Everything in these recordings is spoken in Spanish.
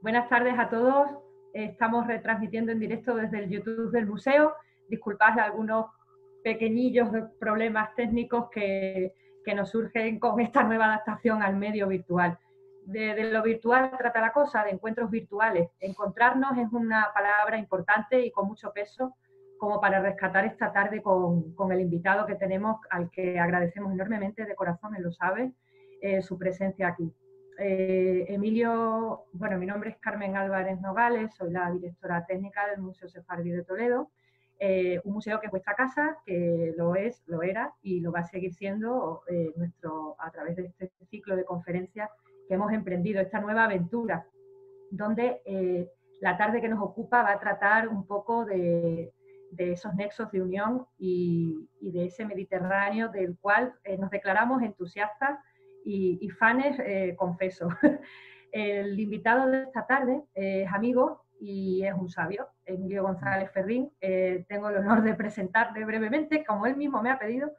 Buenas tardes a todos. Estamos retransmitiendo en directo desde el YouTube del museo. Disculpad algunos pequeñillos problemas técnicos que nos surgen con esta nueva adaptación al medio virtual. De lo virtual trata la cosa, de encuentros virtuales. Encontrarnos es una palabra importante y con mucho peso como para rescatar esta tarde con el invitado que tenemos, al que agradecemos enormemente de corazón, él lo sabe, su presencia aquí. Emilio, bueno, mi nombre es Carmen Álvarez Nogales, soy la directora técnica del Museo Sefardí de Toledo, un museo que es vuestra casa, que lo es, lo era y lo va a seguir siendo a través de este ciclo de conferencias que hemos emprendido, esta nueva aventura, donde la tarde que nos ocupa va a tratar un poco de esos nexos de unión y de ese Mediterráneo del cual nos declaramos entusiastas y fans, confeso. El invitado de esta tarde es amigo y es un sabio, Emilio González Ferrín. Tengo el honor de presentarle brevemente, como él mismo me ha pedido,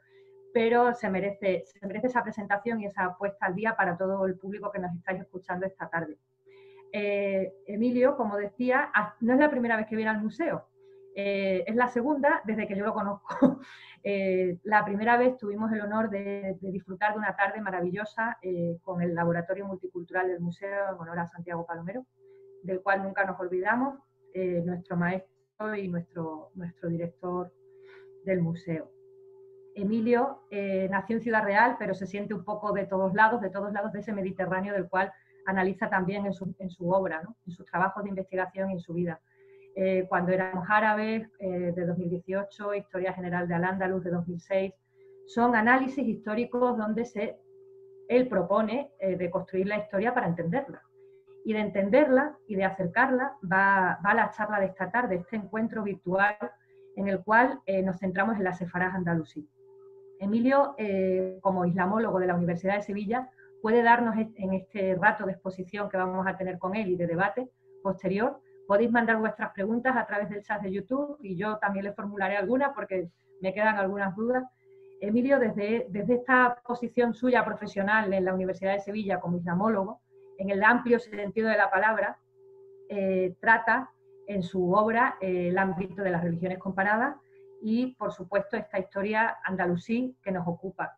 pero se merece esa presentación y esa puesta al día para todo el público que nos estáis escuchando esta tarde. Emilio, como decía, no es la primera vez que viene al museo, es la segunda desde que yo lo conozco. La primera vez tuvimos el honor de disfrutar de una tarde maravillosa con el Laboratorio Multicultural del Museo en honor a Santiago Palomero, del cual nunca nos olvidamos, nuestro maestro y nuestro director del museo. Emilio nació en Ciudad Real, pero se siente un poco de todos lados de ese Mediterráneo del cual analiza también en su obra, ¿no? En sus trabajos de investigación y en su vida. Cuando éramos árabes, de 2018, Historia General de Al-Ándalus, de 2006, son análisis históricos donde él propone de construir la historia para entenderla. Y de entenderla y de acercarla va la charla de esta tarde, este encuentro virtual en el cual nos centramos en la Sefará andalusí. Emilio, como islamólogo de la Universidad de Sevilla, puede darnos en este rato de exposición que vamos a tener con él y de debate posterior. Podéis mandar vuestras preguntas a través del chat de YouTube y yo también le formularé algunas porque me quedan algunas dudas. Emilio, desde esta posición suya profesional en la Universidad de Sevilla como islamólogo, en el amplio sentido de la palabra, trata en su obra el ámbito de las religiones comparadas y, por supuesto, esta historia andalusí que nos ocupa.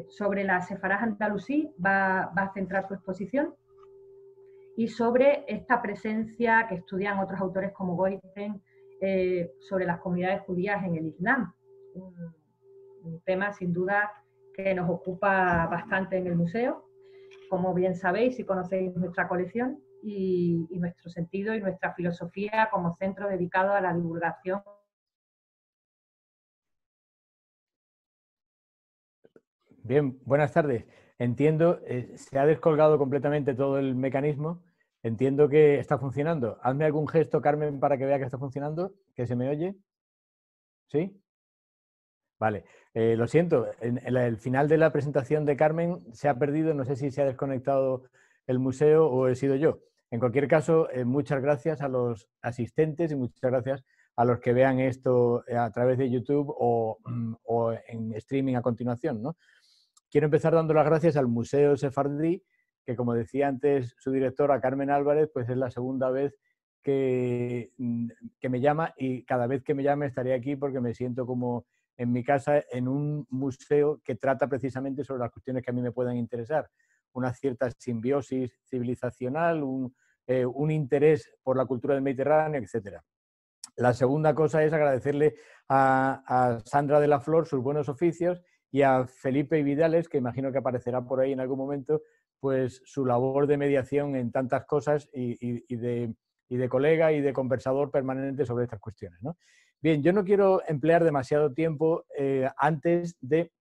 Sobre la Sefará andalusí va a centrar su exposición y sobre esta presencia que estudian otros autores como Goiten sobre las comunidades judías en el Islam. Un tema, sin duda, que nos ocupa bastante en el museo, como bien sabéis si conocéis nuestra colección y nuestro sentido y nuestra filosofía como centro dedicado a la divulgación. Bien, buenas tardes. Entiendo, se ha descolgado completamente todo el mecanismo. Entiendo que está funcionando. Hazme algún gesto, Carmen, para que vea que está funcionando, que se me oye. ¿Sí? Vale. Lo siento, en el final de la presentación de Carmen se ha perdido, no sé si se ha desconectado el museo o he sido yo. En cualquier caso, muchas gracias a los asistentes y muchas gracias a los que vean esto a través de YouTube o en streaming a continuación, ¿no? Quiero empezar dando las gracias al Museo Sefardí, que como decía antes su directora Carmen Álvarez, pues es la segunda vez que me llama y cada vez que me llame estaré aquí porque me siento como en mi casa en un museo que trata precisamente sobre las cuestiones que a mí me puedan interesar. Una cierta simbiosis civilizacional, un interés por la cultura del Mediterráneo, etcétera. La segunda cosa es agradecerle a Sandra de la Flor sus buenos oficios y a Felipe Vidales, que imagino que aparecerá por ahí en algún momento, pues su labor de mediación en tantas cosas y de colega y de conversador permanente sobre estas cuestiones, ¿no? Bien, yo no quiero emplear demasiado tiempo antes de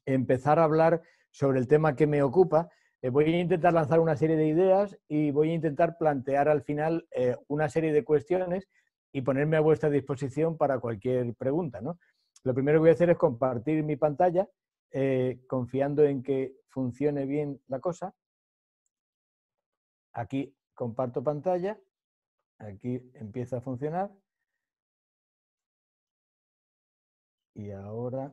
empezar a hablar sobre el tema que me ocupa. Voy a intentar lanzar una serie de ideas y voy a intentar plantear al final una serie de cuestiones y ponerme a vuestra disposición para cualquier pregunta, ¿no? Lo primero que voy a hacer es compartir mi pantalla, confiando en que funcione bien la cosa. Aquí comparto pantalla, aquí empieza a funcionar. Y ahora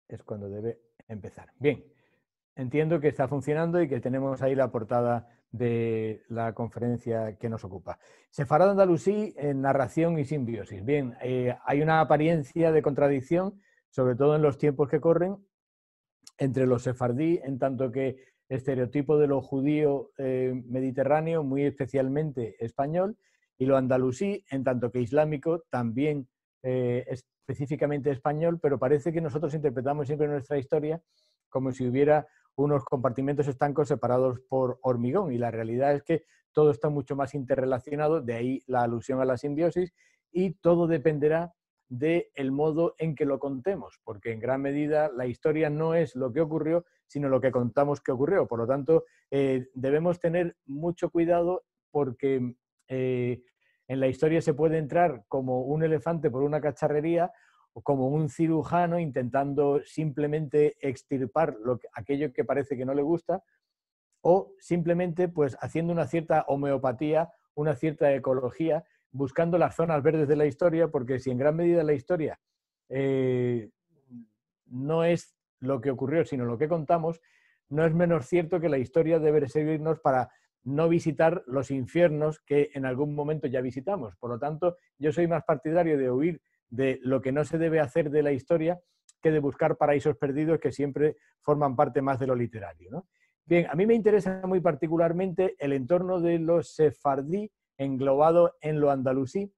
es cuando debe empezar. Bien, entiendo que está funcionando y que tenemos ahí la portada de la conferencia que nos ocupa. Sefarad andalusí en narración y simbiosis. Bien, hay una apariencia de contradicción, sobre todo en los tiempos que corren, entre los sefardí, en tanto que estereotipo de lo judío mediterráneo, muy especialmente español, y lo andalusí, en tanto que islámico, también específicamente español, pero parece que nosotros interpretamos siempre nuestra historia como si hubiera unos compartimentos estancos separados por hormigón, y la realidad es que todo está mucho más interrelacionado, de ahí la alusión a la simbiosis, y todo dependerá del modo en que lo contemos, porque en gran medida la historia no es lo que ocurrió, sino lo que contamos que ocurrió. Por lo tanto, debemos tener mucho cuidado porque en la historia se puede entrar como un elefante por una cacharrería o como un cirujano intentando simplemente extirpar aquello que parece que no le gusta, o simplemente pues haciendo una cierta homeopatía, una cierta ecología, buscando las zonas verdes de la historia, porque si en gran medida la historia no es lo que ocurrió, sino lo que contamos, no es menos cierto que la historia debe servirnos para no visitar los infiernos que en algún momento ya visitamos. Por lo tanto, yo soy más partidario de huir de lo que no se debe hacer de la historia que de buscar paraísos perdidos que siempre forman parte más de lo literario, ¿no? Bien, a mí me interesa muy particularmente el entorno de los sefardí englobado en lo andalusí,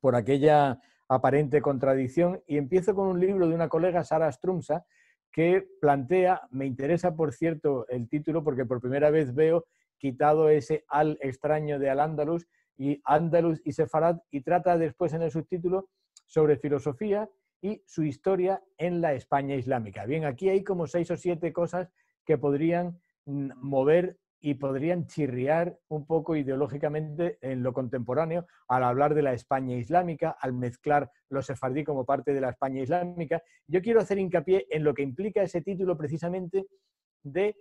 por aquella aparente contradicción, y empiezo con un libro de una colega, Sara Strumsa, que plantea, me interesa por cierto el título porque por primera vez veo quitado ese al extraño de al-Ándalus, y Andalus y Sefarad, y trata después en el subtítulo sobre filosofía y su historia en la España islámica. Bien, aquí hay como 6 o 7 cosas que podrían mover y podrían chirriar un poco ideológicamente en lo contemporáneo al hablar de la España islámica, al mezclar los sefardí como parte de la España islámica. Yo quiero hacer hincapié en lo que implica ese título precisamente de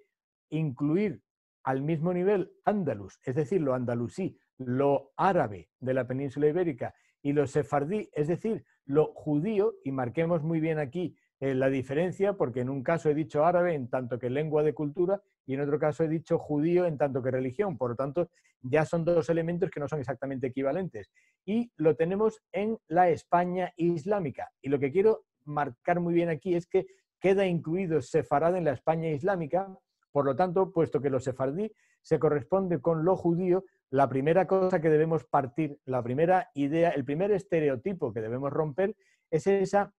incluir al mismo nivel andaluz, es decir, lo andalusí, lo árabe de la península ibérica, y lo sefardí, es decir, lo judío, y marquemos muy bien aquí la diferencia, porque en un caso he dicho árabe en tanto que lengua de cultura, y en otro caso he dicho judío en tanto que religión. Por lo tanto, ya son dos elementos que no son exactamente equivalentes. Y lo tenemos en la España islámica. Y lo que quiero marcar muy bien aquí es que queda incluido sefarad en la España islámica. Por lo tanto, puesto que lo sefardí se corresponde con lo judío, la primera cosa que debemos partir, la primera idea, el primer estereotipo que debemos romper es esa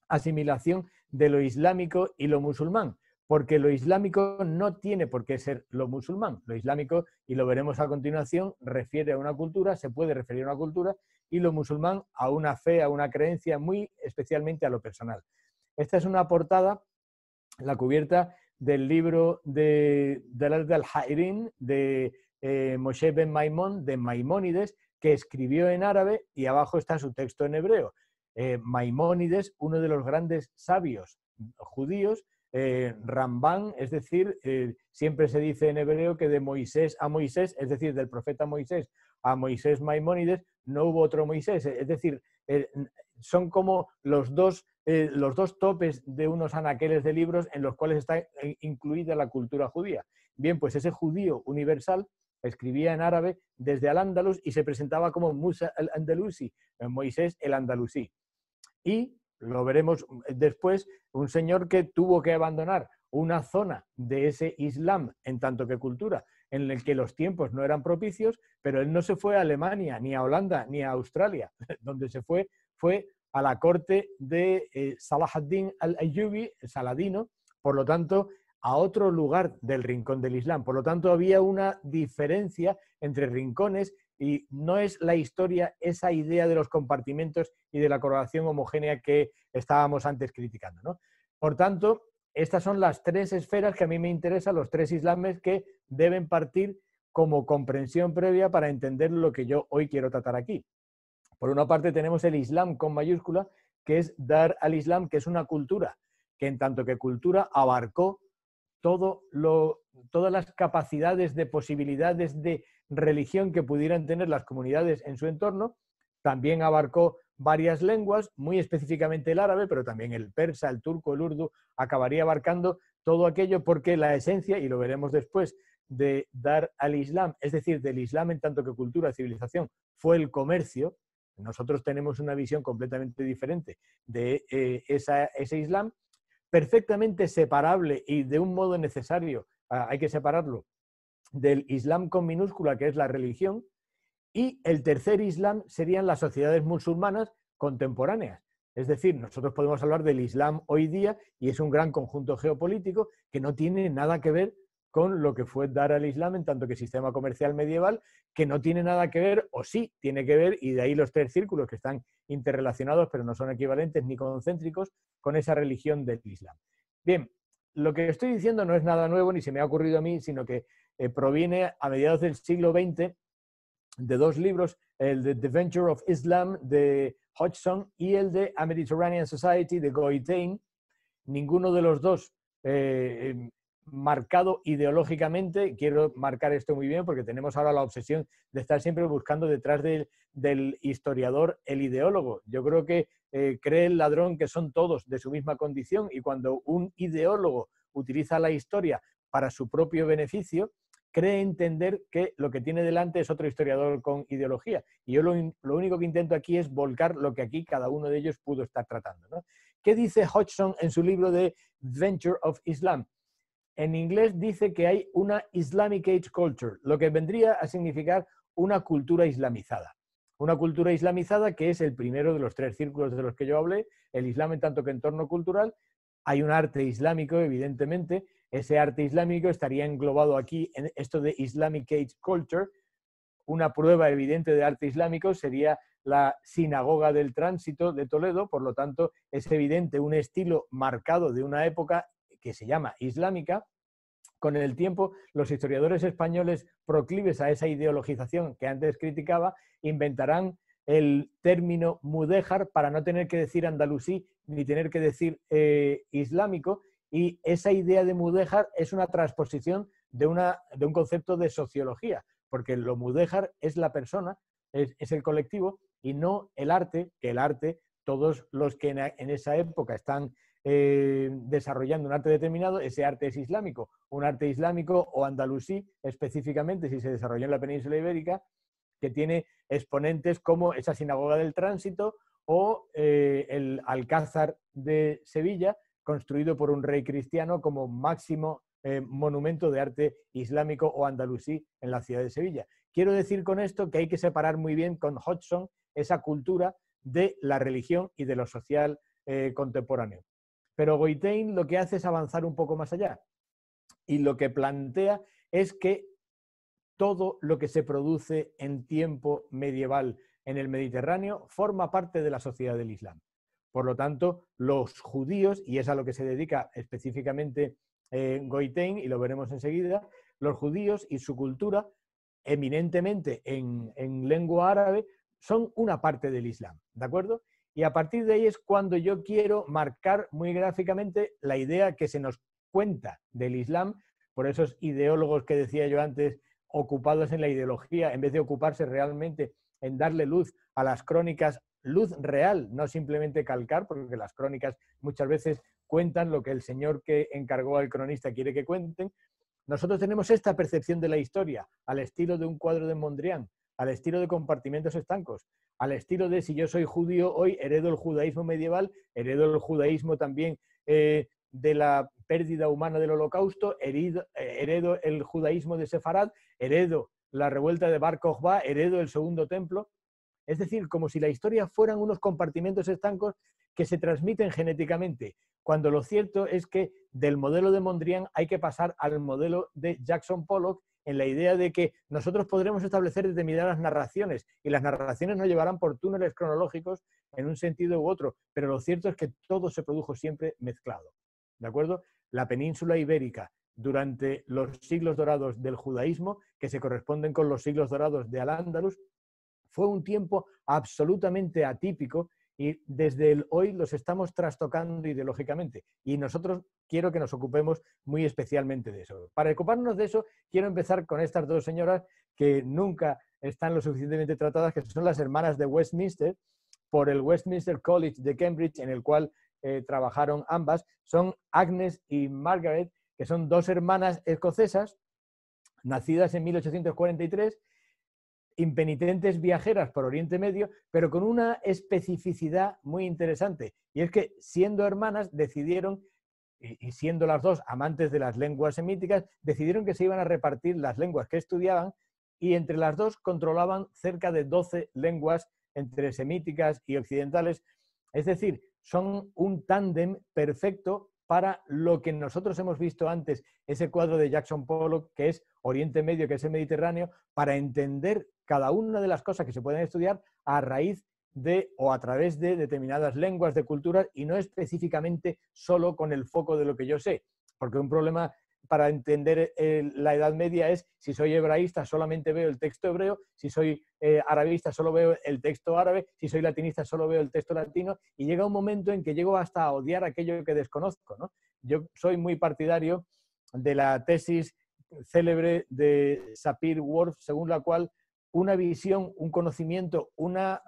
asimilación de lo islámico y lo musulmán, porque lo islámico no tiene por qué ser lo musulmán. Lo islámico, y lo veremos a continuación, refiere a una cultura, se puede referir a una cultura, y lo musulmán a una fe, a una creencia, muy especialmente a lo personal. Esta es una portada, la cubierta del libro de Dalal al-Hairin de Moshe ben Maimón, de Maimónides, que escribió en árabe, y abajo está su texto en hebreo. Maimónides, uno de los grandes sabios judíos, Rambán, es decir, siempre se dice en hebreo que de Moisés a Moisés, es decir, del profeta Moisés a Moisés Maimónides, no hubo otro Moisés, es decir, son como los dos topes de unos anaqueles de libros en los cuales está incluida la cultura judía. Bien, pues ese judío universal escribía en árabe desde Al-Ándalus y se presentaba como Musa al-Andalusi, Moisés el andalusí. Y lo veremos después, un señor que tuvo que abandonar una zona de ese Islam en tanto que cultura, en el que los tiempos no eran propicios, pero él no se fue a Alemania, ni a Holanda, ni a Australia. Donde se fue a la corte de Salah ad-Din al-Ayyubi, Saladino, por lo tanto, a otro lugar del rincón del Islam. Por lo tanto, había una diferencia entre rincones y no es la historia esa idea de los compartimentos y de la coloración homogénea que estábamos antes criticando, ¿no? Por tanto, estas son las 3 esferas que a mí me interesan, los 3 islames que deben partir como comprensión previa para entender lo que yo hoy quiero tratar aquí. Por una parte tenemos el Islam con mayúscula, que es Dar al-Islam, que es una cultura, que en tanto que cultura abarcó todas las capacidades de posibilidades de religión que pudieran tener las comunidades en su entorno. También abarcó varias lenguas, muy específicamente el árabe, pero también el persa, el turco, el urdu, acabaría abarcando todo aquello porque la esencia, y lo veremos después, de Dar al-Islam, es decir, del Islam en tanto que cultura, civilización, fue el comercio. Nosotros tenemos una visión completamente diferente de ese Islam, perfectamente separable y de un modo necesario, hay que separarlo, del Islam con minúscula, que es la religión, y el tercer Islam serían las sociedades musulmanas contemporáneas. Es decir, nosotros podemos hablar del Islam hoy día y es un gran conjunto geopolítico que no tiene nada que ver con lo que fue Dar al-Islam en tanto que sistema comercial medieval, que no tiene nada que ver, o sí tiene que ver, y de ahí los tres círculos que están interrelacionados pero no son equivalentes ni concéntricos, con esa religión del Islam. Bien, lo que estoy diciendo no es nada nuevo ni se me ha ocurrido a mí, sino que proviene a mediados del siglo XX de dos libros, el de The Venture of Islam de Hodgson y el de A Mediterranean Society de Goitain. Ninguno de los dos marcado ideológicamente. Quiero marcar esto muy bien porque tenemos ahora la obsesión de estar siempre buscando detrás del historiador el ideólogo. Yo creo que cree el ladrón que son todos de su misma condición, y cuando un ideólogo utiliza la historia para su propio beneficio, cree entender que lo que tiene delante es otro historiador con ideología. Y yo lo único que intento aquí es volcar lo que aquí cada uno de ellos pudo estar tratando, ¿no? ¿Qué dice Hodgson en su libro de Venture of Islam? En inglés dice que hay una Islamic Age Culture, lo que vendría a significar una cultura islamizada. Una cultura islamizada que es el primero de los tres círculos de los que yo hablé, el Islam en tanto que entorno cultural. Hay un arte islámico, evidentemente. Ese arte islámico estaría englobado aquí en esto de Islamic Age Culture. Una prueba evidente de arte islámico sería la Sinagoga del Tránsito de Toledo. Por lo tanto, es evidente un estilo marcado de una época que se llama islámica. Con el tiempo, los historiadores españoles proclives a esa ideologización que antes criticaba inventarán el término mudéjar para no tener que decir andalusí ni tener que decir islámico, y esa idea de mudéjar es una transposición de un concepto de sociología, porque lo mudéjar es la persona, es el colectivo y no el arte, que el arte, todos los que en esa época están desarrollando un arte determinado, ese arte es islámico. Un arte islámico o andalusí, específicamente si se desarrolló en la península ibérica, que tiene exponentes como esa Sinagoga del Tránsito o el Alcázar de Sevilla, construido por un rey cristiano como máximo monumento de arte islámico o andalusí en la ciudad de Sevilla. Quiero decir con esto que hay que separar muy bien con Hodgson esa cultura de la religión y de lo social contemporáneo. Pero Goitain lo que hace es avanzar un poco más allá, y lo que plantea es que todo lo que se produce en tiempo medieval en el Mediterráneo forma parte de la sociedad del Islam. Por lo tanto, los judíos, y es a lo que se dedica específicamente Goitain, y lo veremos enseguida, los judíos y su cultura, eminentemente en lengua árabe, son una parte del Islam, ¿de acuerdo? Y a partir de ahí es cuando yo quiero marcar muy gráficamente la idea que se nos cuenta del Islam por esos ideólogos que decía yo antes, ocupados en la ideología, en vez de ocuparse realmente en darle luz a las crónicas, luz real, no simplemente calcar, porque las crónicas muchas veces cuentan lo que el señor que encargó al cronista quiere que cuenten. Nosotros tenemos esta percepción de la historia, al estilo de un cuadro de Mondrian, al estilo de compartimentos estancos, al estilo de si yo soy judío hoy, heredo el judaísmo medieval, heredo el judaísmo también de la pérdida humana del holocausto, heredo el judaísmo de Sefarad, heredo la revuelta de Bar Kokhba, heredo el segundo templo. Es decir, como si la historia fueran unos compartimentos estancos que se transmiten genéticamente, cuando lo cierto es que del modelo de Mondrian hay que pasar al modelo de Jackson Pollock, en la idea de que nosotros podremos establecer determinadas narraciones y las narraciones nos llevarán por túneles cronológicos en un sentido u otro, pero lo cierto es que todo se produjo siempre mezclado, ¿de acuerdo? La península ibérica durante los siglos dorados del judaísmo, que se corresponden con los siglos dorados de Al-Ándalus, fue un tiempo absolutamente atípico y desde el hoy los estamos trastocando ideológicamente. Y nosotros quiero que nos ocupemos muy especialmente de eso. Para ocuparnos de eso, quiero empezar con estas dos señoras que nunca están lo suficientemente tratadas, que son las hermanas de Westminster, por el Westminster College de Cambridge, en el cual trabajaron ambas. Son Agnes y Margaret, que son dos hermanas escocesas, nacidas en 1843, impenitentes viajeras por Oriente Medio, pero con una especificidad muy interesante, y es que siendo hermanas decidieron, y siendo las dos amantes de las lenguas semíticas, decidieron que se iban a repartir las lenguas que estudiaban, y entre las dos controlaban cerca de 12 lenguas entre semíticas y occidentales. Es decir, son un tándem perfecto para lo que nosotros hemos visto antes, ese cuadro de Jackson Pollock, que es Oriente Medio, que es el Mediterráneo, para entender cada una de las cosas que se pueden estudiar a raíz de o a través de determinadas lenguas, de culturas, y no específicamente solo con el foco de lo que yo sé. Porque un problema para entender la Edad Media es, si soy hebraísta solamente veo el texto hebreo, si soy arabista solo veo el texto árabe, si soy latinista solo veo el texto latino, y llega un momento en que llego hasta a odiar aquello que desconozco, ¿no? Yo soy muy partidario de la tesis célebre de Sapir-Whorf, según la cual una visión, un conocimiento, una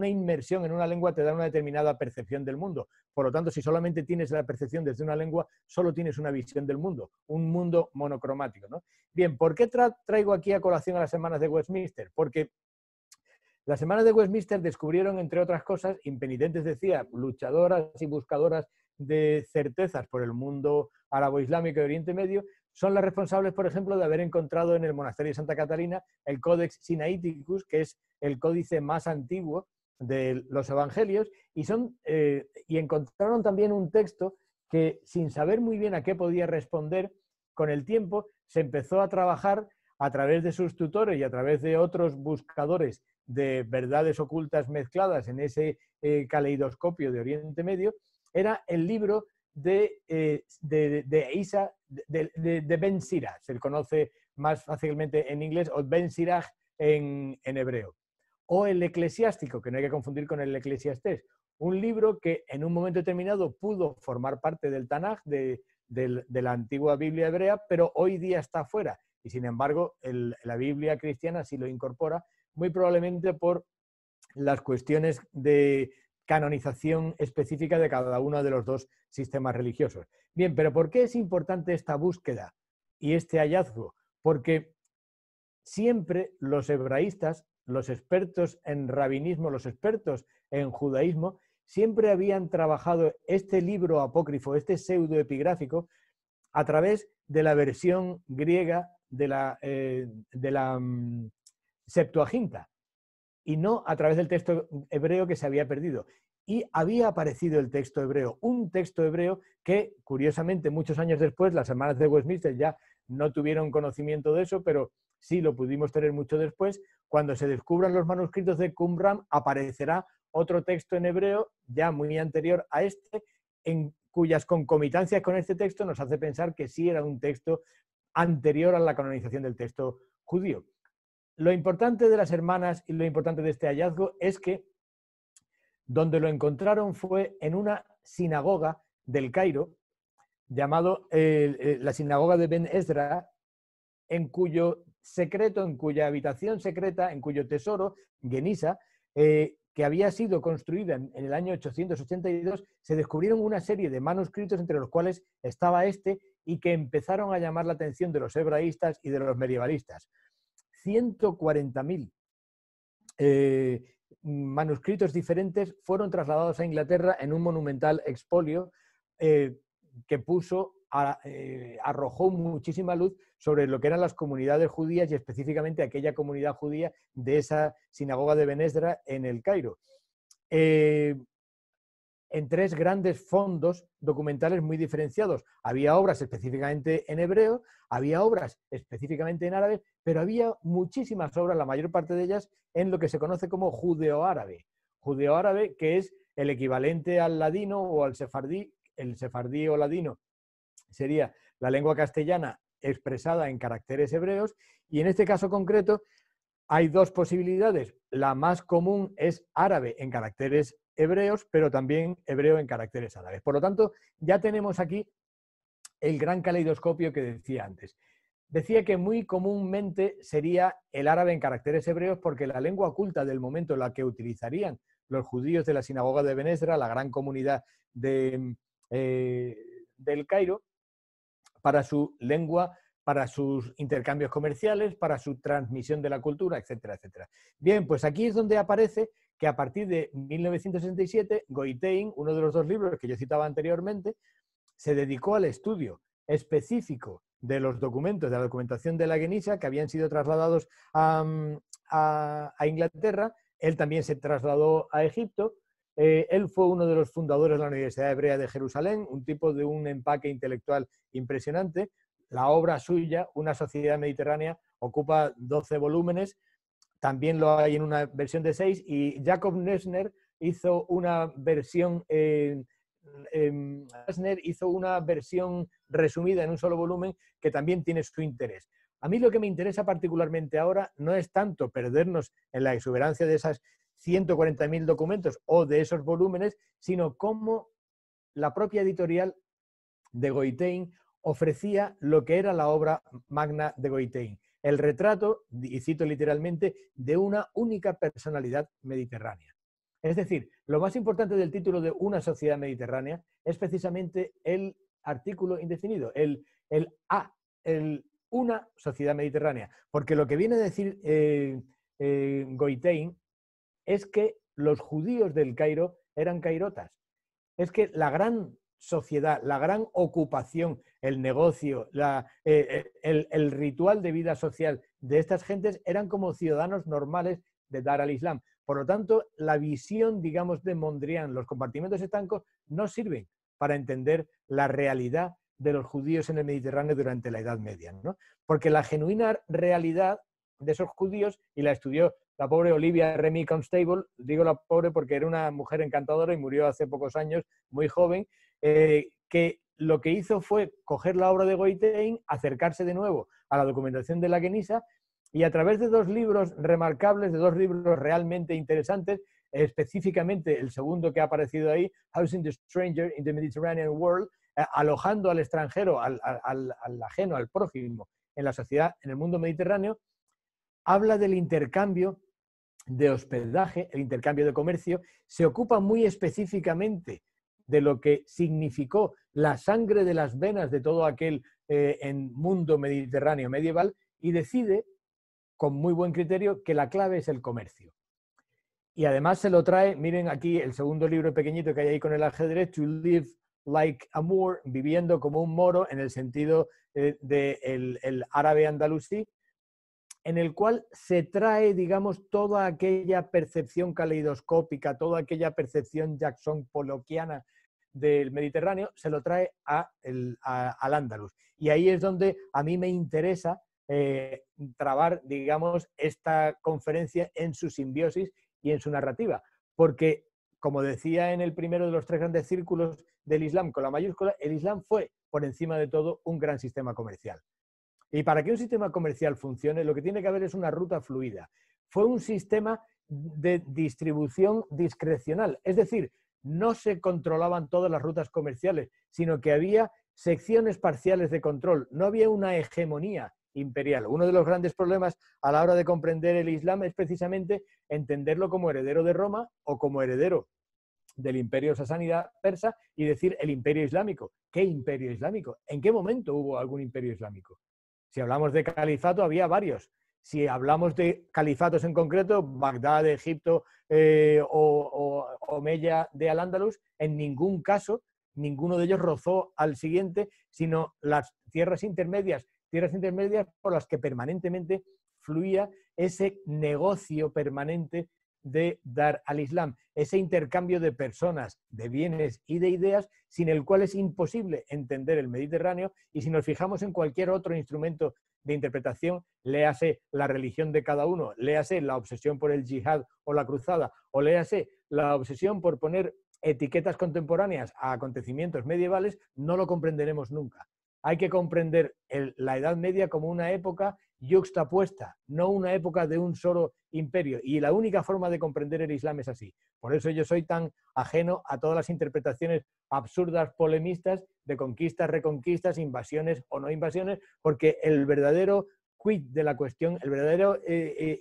inmersión en una lengua te da una determinada percepción del mundo. Por lo tanto, si solamente tienes la percepción desde una lengua, solo tienes una visión del mundo, un mundo monocromático, ¿no? Bien, ¿por qué traigo aquí a colación a las Semanas de Westminster? Porque las Semanas de Westminster descubrieron, entre otras cosas, impenitentes, decía, luchadoras y buscadoras de certezas por el mundo árabo-islámico y Oriente Medio, son las responsables, por ejemplo, de haber encontrado en el monasterio de Santa Catalina el Codex Sinaiticus, que es el códice más antiguo de los evangelios, y encontraron también un texto que, sin saber muy bien a qué podía responder, con el tiempo se empezó a trabajar a través de sus tutores y a través de otros buscadores de verdades ocultas mezcladas en ese caleidoscopio de Oriente Medio. Era el libro de Isa, de Ben Sirach, se le conoce más fácilmente en inglés, o Ben Sirach en hebreo. O el Eclesiástico, que no hay que confundir con el Eclesiastés, un libro que en un momento determinado pudo formar parte del Tanaj, de la antigua Biblia hebrea, pero hoy día está fuera. Y sin embargo, la Biblia cristiana sí lo incorpora, muy probablemente por las cuestiones de canonización específica de cada uno de los dos sistemas religiosos. Bien, pero ¿por qué es importante esta búsqueda y este hallazgo? Porque siempre los hebraístas, los expertos en rabinismo, los expertos en judaísmo, siempre habían trabajado este libro apócrifo, este pseudoepigráfico, a través de la versión griega de la Septuaginta, y no a través del texto hebreo que se había perdido. Y había aparecido el texto hebreo, un texto hebreo que, curiosamente, muchos años después, las Hermanas de Westminster ya no tuvieron conocimiento de eso, pero sí lo pudimos tener mucho después. Cuando se descubran los manuscritos de Qumran, aparecerá otro texto en hebreo, ya muy anterior a este, en cuyas concomitancias con este texto nos hace pensar que sí era un texto anterior a la canonización del texto judío. Lo importante de las hermanas y lo importante de este hallazgo es que donde lo encontraron fue en una sinagoga del Cairo, llamado la sinagoga de Ben Ezra, en cuyo secreto, en cuya habitación secreta, en cuyo tesoro, Genisa, que había sido construida en el año 882, se descubrieron una serie de manuscritos entre los cuales estaba este, y que empezaron a llamar la atención de los hebraístas y de los medievalistas. 140.000 manuscritos diferentes fueron trasladados a Inglaterra en un monumental expolio que arrojó muchísima luz sobre lo que eran las comunidades judías y específicamente aquella comunidad judía de esa sinagoga de Ben Ezra en el Cairo. En tres grandes fondos documentales muy diferenciados. Había obras específicamente en hebreo, había obras específicamente en árabe, pero había muchísimas obras, la mayor parte de ellas, en lo que se conoce como judeo-árabe. Judeo-árabe, que es el equivalente al ladino o al sefardí. El sefardí o ladino sería la lengua castellana expresada en caracteres hebreos, y en este caso concreto hay dos posibilidades. La más común es árabe en caracteres hebreos, pero también hebreo en caracteres árabes. Por lo tanto, ya tenemos aquí el gran caleidoscopio que decía antes. Decía que muy comúnmente sería el árabe en caracteres hebreos porque la lengua oculta del momento en la que utilizarían los judíos de la sinagoga de Ben Ezra, la gran comunidad del Cairo, para su lengua, para sus intercambios comerciales, para su transmisión de la cultura, etcétera, etcétera. Bien, pues aquí es donde aparece que a partir de 1967, Goitein, uno de los dos libros que yo citaba anteriormente, se dedicó al estudio específico de los documentos, de la documentación de la Genisa, que habían sido trasladados a Inglaterra. Él también se trasladó a Egipto. Él fue uno de los fundadores de la Universidad Hebrea de Jerusalén, un tipo de un empaque intelectual impresionante. La obra suya, Una sociedad mediterránea, ocupa 12 volúmenes. También lo hay en una versión de 6, y Jacob Neusner hizo una versión resumida en un solo volumen que también tiene su interés. A mí lo que me interesa particularmente ahora no es tanto perdernos en la exuberancia de esas 140.000 documentos o de esos volúmenes, sino cómo la propia editorial de Goitein ofrecía lo que era la obra magna de Goitein, el retrato, y cito literalmente, de una única personalidad mediterránea. Es decir, lo más importante del título de Una sociedad mediterránea es precisamente el artículo indefinido, el una sociedad mediterránea, porque lo que viene a decir Goitein es que los judíos del Cairo eran cairotas. Es que la gran sociedad, la gran ocupación, el negocio, el ritual de vida social de estas gentes eran como ciudadanos normales de Dar al-Islam. Por lo tanto, la visión, digamos, de Mondrian, los compartimentos estancos, no sirven para entender la realidad de los judíos en el Mediterráneo durante la Edad Media, ¿no? Porque la genuina realidad de esos judíos, y la estudió la pobre Olivia Remy Constable, digo la pobre porque era una mujer encantadora y murió hace pocos años, muy joven, que lo que hizo fue coger la obra de Goitein, acercarse de nuevo a la documentación de la Genisa, y a través de dos libros remarcables, de dos libros realmente interesantes, específicamente el segundo que ha aparecido ahí, Housing the Stranger in the Mediterranean World, alojando al extranjero, al ajeno, al prójimo en la sociedad, en el mundo mediterráneo, habla del intercambio de hospedaje, el intercambio de comercio, se ocupa muy específicamente de lo que significó la sangre de las venas de todo aquel mundo mediterráneo medieval, y decide, con muy buen criterio, que la clave es el comercio. Y además se lo trae, miren aquí el segundo libro pequeñito que hay ahí con el ajedrez, To Live Like a Moor, viviendo como un moro, en el sentido del árabe andalusí, en el cual se trae, digamos, toda aquella percepción caleidoscópica, toda aquella percepción jackson-polloquiana del Mediterráneo, se lo trae al Andalus. Y ahí es donde a mí me interesa trabar, digamos, esta conferencia en su simbiosis y en su narrativa. Porque, como decía en el primero de los tres grandes círculos del Islam con la mayúscula, el Islam fue, por encima de todo, un gran sistema comercial. Y para que un sistema comercial funcione, lo que tiene que haber es una ruta fluida. Fue un sistema de distribución discrecional, es decir, no se controlaban todas las rutas comerciales, sino que había secciones parciales de control, no había una hegemonía imperial. Uno de los grandes problemas a la hora de comprender el Islam es precisamente entenderlo como heredero de Roma o como heredero del imperio sasánida persa y decir el imperio islámico. ¿Qué imperio islámico? ¿En qué momento hubo algún imperio islámico? Si hablamos de califato, había varios. Si hablamos de califatos en concreto, Bagdad de Egipto o Omeya de Al-Ándalus, en ningún caso, ninguno de ellos rozó al siguiente, sino las tierras intermedias por las que permanentemente fluía ese negocio permanente de Dar al-Islam, ese intercambio de personas, de bienes y de ideas, sin el cual es imposible entender el Mediterráneo. Y si nos fijamos en cualquier otro instrumento de interpretación, léase la religión de cada uno, léase la obsesión por el yihad o la cruzada, o léase la obsesión por poner etiquetas contemporáneas a acontecimientos medievales, no lo comprenderemos nunca. Hay que comprender la Edad Media como una época yuxtapuesta, no una época de un solo imperio. Y la única forma de comprender el Islam es así. Por eso yo soy tan ajeno a todas las interpretaciones absurdas, polemistas, de conquistas, reconquistas, invasiones o no invasiones, porque el verdadero quid de la cuestión, el verdadero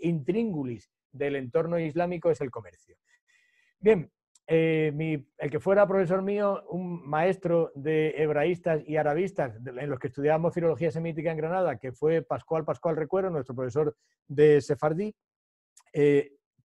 intríngulis del entorno islámico es el comercio. Bien, el que fuera profesor mío, un maestro de hebraístas y arabistas, en los que estudiábamos filología semítica en Granada, que fue Pascual Recuero, nuestro profesor de sefardí,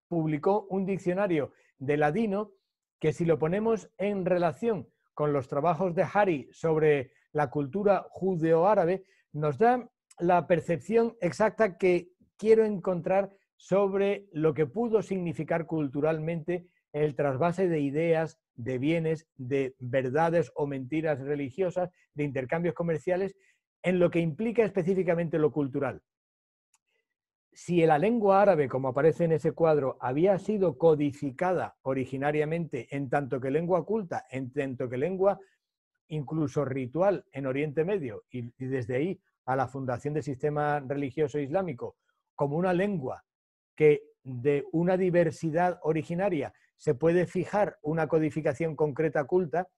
publicó un diccionario de ladino que, si lo ponemos en relación con los trabajos de Hari sobre la cultura judeo-árabe, nos da la percepción exacta que quiero encontrar sobre lo que pudo significar culturalmente el trasvase de ideas, de bienes, de verdades o mentiras religiosas, de intercambios comerciales, en lo que implica específicamente lo cultural. Si la lengua árabe, como aparece en ese cuadro, había sido codificada originariamente en tanto que lengua culta, en tanto que lengua incluso ritual en Oriente Medio, y desde ahí a la fundación del sistema religioso islámico, como una lengua que de una diversidad originaria se puede fijar una codificación concreta culta,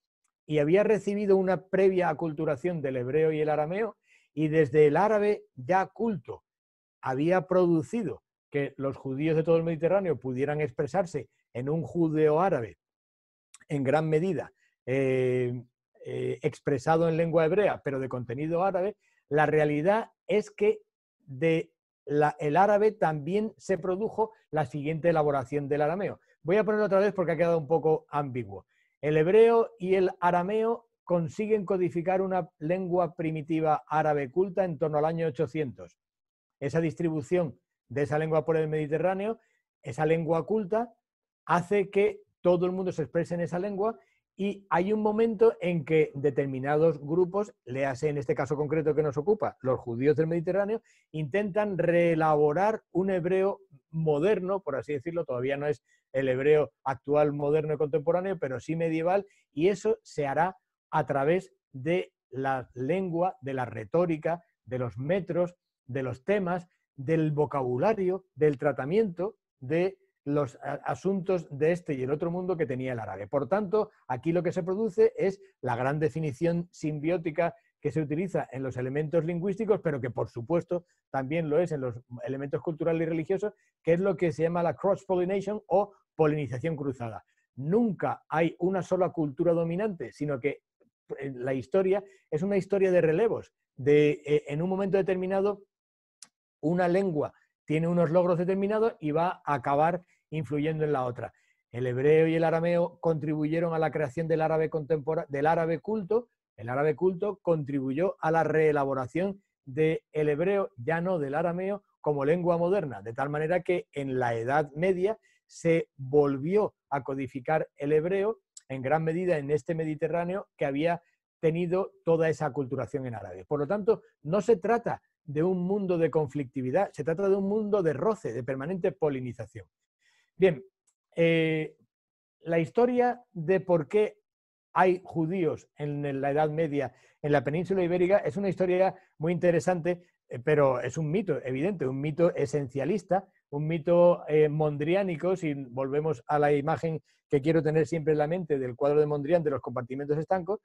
y había recibido una previa aculturación del hebreo y el arameo, y desde el árabe ya culto había producido que los judíos de todo el Mediterráneo pudieran expresarse en un judeo-árabe en gran medida expresado en lengua hebrea, pero de contenido árabe. La realidad es que el árabe también se produjo la siguiente elaboración del arameo. Voy a ponerlo otra vez porque ha quedado un poco ambiguo. El hebreo y el arameo consiguen codificar una lengua primitiva árabe culta en torno al año 800. Esa distribución de esa lengua por el Mediterráneo, esa lengua culta, hace que todo el mundo se exprese en esa lengua, y hay un momento en que determinados grupos, léase en este caso concreto que nos ocupa, los judíos del Mediterráneo, intentan reelaborar un hebreo moderno, por así decirlo. Todavía no es el hebreo actual, moderno y contemporáneo, pero sí medieval, y eso se hará a través de la lengua, de la retórica, de los metros, de los temas, del vocabulario, del tratamiento de los asuntos de este y el otro mundo que tenía el árabe. Por tanto, aquí lo que se produce es la gran definición simbiótica que se utiliza en los elementos lingüísticos, pero que por supuesto también lo es en los elementos culturales y religiosos, que es lo que se llama la cross-pollination o polinización cruzada. Nunca hay una sola cultura dominante, sino que la historia es una historia de relevos. En un momento determinado, una lengua tiene unos logros determinados y va a acabar influyendo en la otra. El hebreo y el arameo contribuyeron a la creación del árabe del árabe culto. El árabe culto contribuyó a la reelaboración del hebreo, ya no del arameo, como lengua moderna, de tal manera que en la Edad Media se volvió a codificar el hebreo en gran medida en este Mediterráneo que había tenido toda esa aculturación en árabe. Por lo tanto, no se trata de un mundo de conflictividad, se trata de un mundo de roce, de permanente polinización. Bien, la historia de por qué hay judíos en la Edad Media en la península ibérica es una historia muy interesante, pero es un mito evidente, un mito esencialista, un mito mondriánico, si volvemos a la imagen que quiero tener siempre en la mente del cuadro de Mondrian de los compartimentos estancos,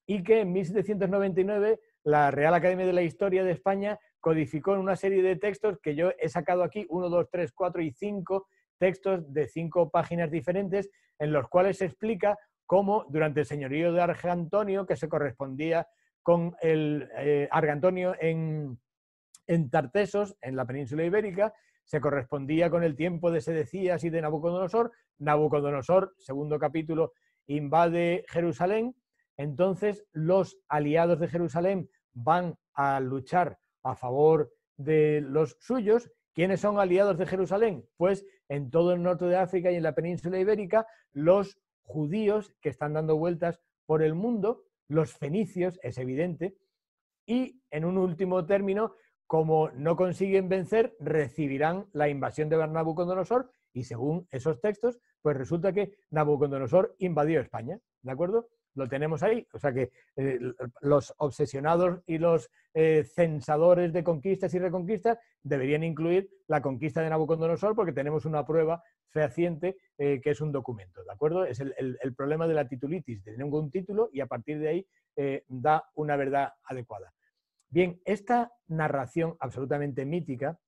y que en 1799 la Real Academia de la Historia de España codificó en una serie de textos que yo he sacado aquí, 1, 2, 3, 4 y 5 textos de 5 páginas diferentes, en los cuales se explica cómo durante el señorío de Argantonio, que se correspondía con el Argantonio en Tartesos, en la península ibérica, se correspondía con el tiempo de Sedecías y de Nabucodonosor. Nabucodonosor, segundo capítulo, invade Jerusalén. Entonces los aliados de Jerusalén van a luchar a favor de los suyos. ¿Quiénes son aliados de Jerusalén? Pues en todo el norte de África y en la península ibérica, los judíos que están dando vueltas por el mundo, los fenicios, es evidente, y en un último término, como no consiguen vencer, recibirán la invasión de Nabucodonosor, y según esos textos, pues resulta que Nabucodonosor invadió España, ¿de acuerdo? Lo tenemos ahí, o sea que los obsesionados y los censadores de conquistas y reconquistas deberían incluir la conquista de Nabucodonosor, porque tenemos una prueba fehaciente que es un documento, ¿de acuerdo? Es el problema de la titulitis, de tener un título y a partir de ahí da una verdad adecuada. Bien, esta narración absolutamente mítica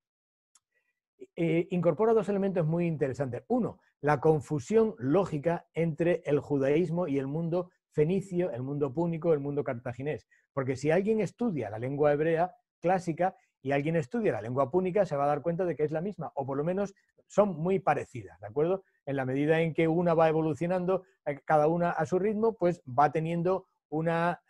incorpora dos elementos muy interesantes. Uno, la confusión lógica entre el judaísmo y el mundo fenicio, el mundo púnico, el mundo cartaginés. Porque si alguien estudia la lengua hebrea clásica y alguien estudia la lengua púnica, se va a dar cuenta de que es la misma, o por lo menos son muy parecidas, ¿de acuerdo? En la medida en que una va evolucionando, cada una a su ritmo, pues va teniendo una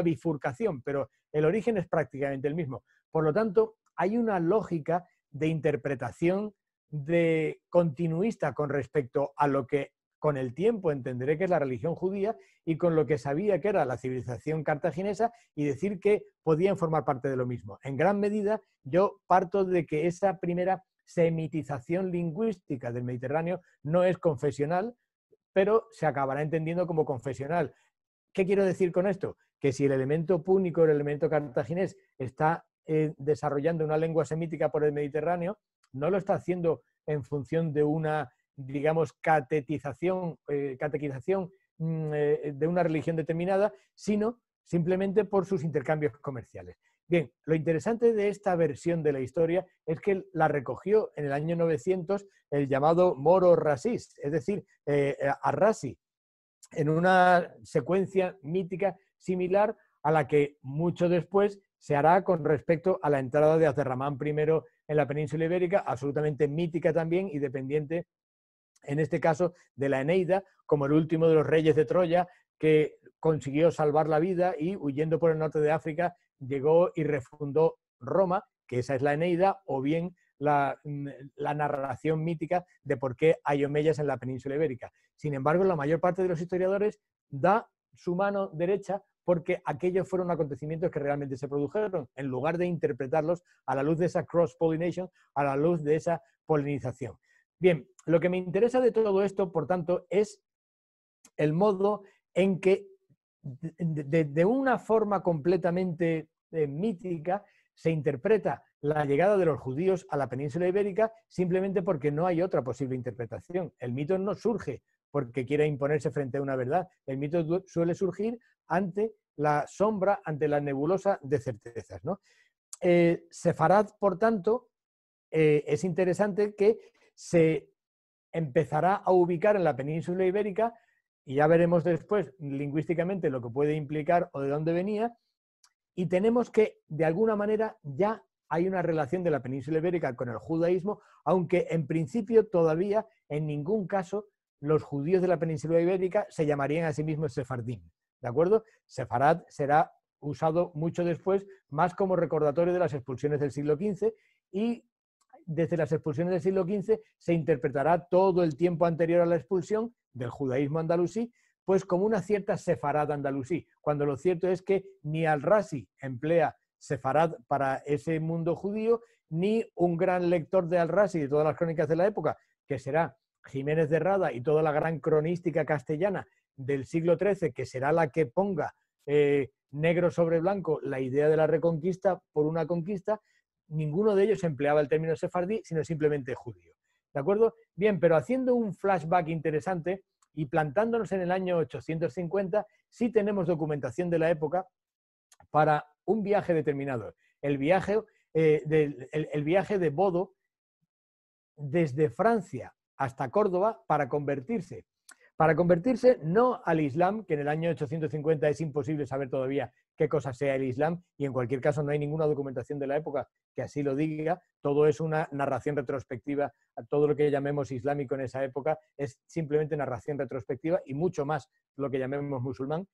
bifurcación, pero el origen es prácticamente el mismo. Por lo tanto, hay una lógica de interpretación de continuista con respecto a lo que con el tiempo entenderé que es la religión judía y con lo que sabía que era la civilización cartaginesa y decir que podían formar parte de lo mismo. En gran medida yo parto de que esa primera semitización lingüística del Mediterráneo no es confesional, pero se acabará entendiendo como confesional. ¿Qué quiero decir con esto? Que si el elemento púnico, el elemento cartaginés, está desarrollando una lengua semítica por el Mediterráneo, no lo está haciendo en función de una, digamos, catequización de una religión determinada, sino simplemente por sus intercambios comerciales. Bien, lo interesante de esta versión de la historia es que la recogió en el año 900 el llamado Moro Rasis, es decir, Arrasi, en una secuencia mítica similar a la que mucho después se hará con respecto a la entrada de Abderramán I en la península ibérica, absolutamente mítica también y dependiente, en este caso, de la Eneida, como el último de los reyes de Troya, que consiguió salvar la vida y, huyendo por el norte de África, llegó y refundó Roma, que esa es la Eneida, o bien la narración mítica de por qué hay omeyas en la península ibérica. Sin embargo, la mayor parte de los historiadores da su mano derecha porque aquellos fueron acontecimientos que realmente se produjeron, en lugar de interpretarlos a la luz de esa cross-pollination, a la luz de esa polinización. Bien, lo que me interesa de todo esto, por tanto, es el modo en que, de una forma completamente mítica, se interpreta la llegada de los judíos a la península ibérica simplemente porque no hay otra posible interpretación. El mito no surge porque quiera imponerse frente a una verdad. El mito suele surgir ante la sombra, ante la nebulosa de certezas, ¿no? Sefarad, por tanto, es interesante que se empezará a ubicar en la península ibérica, y ya veremos después lingüísticamente lo que puede implicar o de dónde venía, y tenemos que, de alguna manera, ya hay una relación de la península ibérica con el judaísmo, aunque en principio todavía en ningún caso los judíos de la península ibérica se llamarían a sí mismos sefardim, ¿de acuerdo? Sefarad será usado mucho después, más como recordatorio de las expulsiones del siglo XV, y desde las expulsiones del siglo XV se interpretará todo el tiempo anterior a la expulsión del judaísmo andalusí pues como una cierta sefarad andalusí, cuando lo cierto es que ni al-Razi emplea sefarad para ese mundo judío, ni un gran lector de al-Razi de todas las crónicas de la época, que será Jiménez de Rada y toda la gran cronística castellana del siglo XIII, que será la que ponga negro sobre blanco la idea de la reconquista por una conquista, ninguno de ellos empleaba el término sefardí, sino simplemente judío. ¿De acuerdo? Bien, pero haciendo un flashback interesante y plantándonos en el año 850, sí tenemos documentación de la época para un viaje determinado. El viaje de Bodo desde Francia hasta Córdoba para convertirse no al Islam, que en el año 850 es imposible saber todavía qué cosa sea el Islam, y en cualquier caso no hay ninguna documentación de la época que así lo diga, todo es una narración retrospectiva, todo lo que llamemos islámico en esa época es simplemente narración retrospectiva y mucho más lo que llamemos musulmán,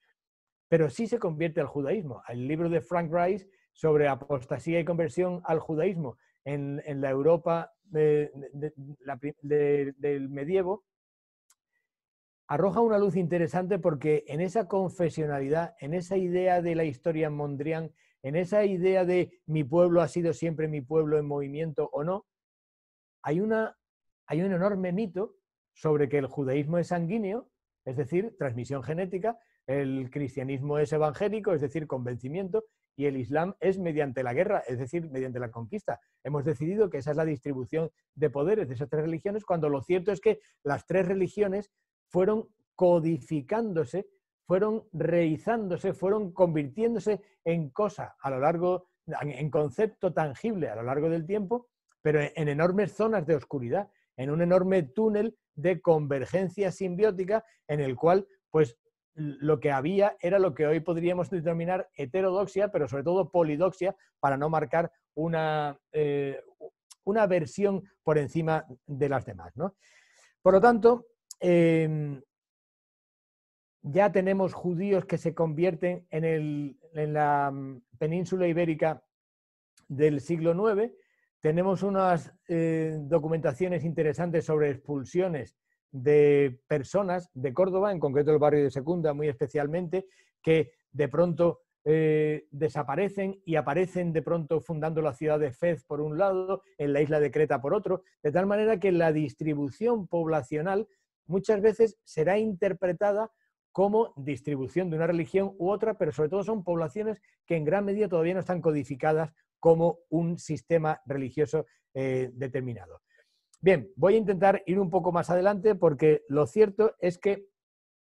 pero sí se convierte al judaísmo. El libro de Frank Rice sobre apostasía y conversión al judaísmo en la Europa del medievo, arroja una luz interesante porque en esa confesionalidad, en esa idea de la historia Mondrian, en esa idea de mi pueblo ha sido siempre mi pueblo en movimiento o no, hay un enorme mito sobre que el judaísmo es sanguíneo, es decir, transmisión genética, el cristianismo es evangélico, es decir, convencimiento, y el Islam es mediante la guerra, es decir, mediante la conquista. Hemos decidido que esa es la distribución de poderes de esas tres religiones, cuando lo cierto es que las tres religiones fueron codificándose, fueron reizándose, fueron convirtiéndose en cosa a lo largo, en concepto tangible a lo largo del tiempo, pero en enormes zonas de oscuridad, en un enorme túnel de convergencia simbiótica en el cual, pues, lo que había era lo que hoy podríamos denominar heterodoxia, pero sobre todo polidoxia, para no marcar una versión por encima de las demás, ¿no? Por lo tanto, ya tenemos judíos que se convierten en la península ibérica del siglo IX. Tenemos unas documentaciones interesantes sobre expulsiones de personas de Córdoba, en concreto el barrio de Secunda, muy especialmente, que de pronto desaparecen y aparecen de pronto fundando la ciudad de Fez por un lado, en la isla de Creta por otro, de tal manera que la distribución poblacional muchas veces será interpretada como distribución de una religión u otra, pero sobre todo son poblaciones que en gran medida todavía no están codificadas como un sistema religioso determinado. Bien, voy a intentar ir un poco más adelante porque lo cierto es que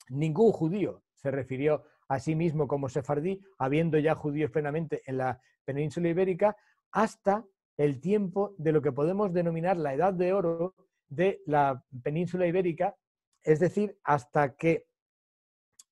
ningún judío se refirió a sí mismo como sefardí, habiendo ya judíos plenamente en la península ibérica, hasta el tiempo de lo que podemos denominar la Edad de Oro de la península ibérica, es decir, hasta que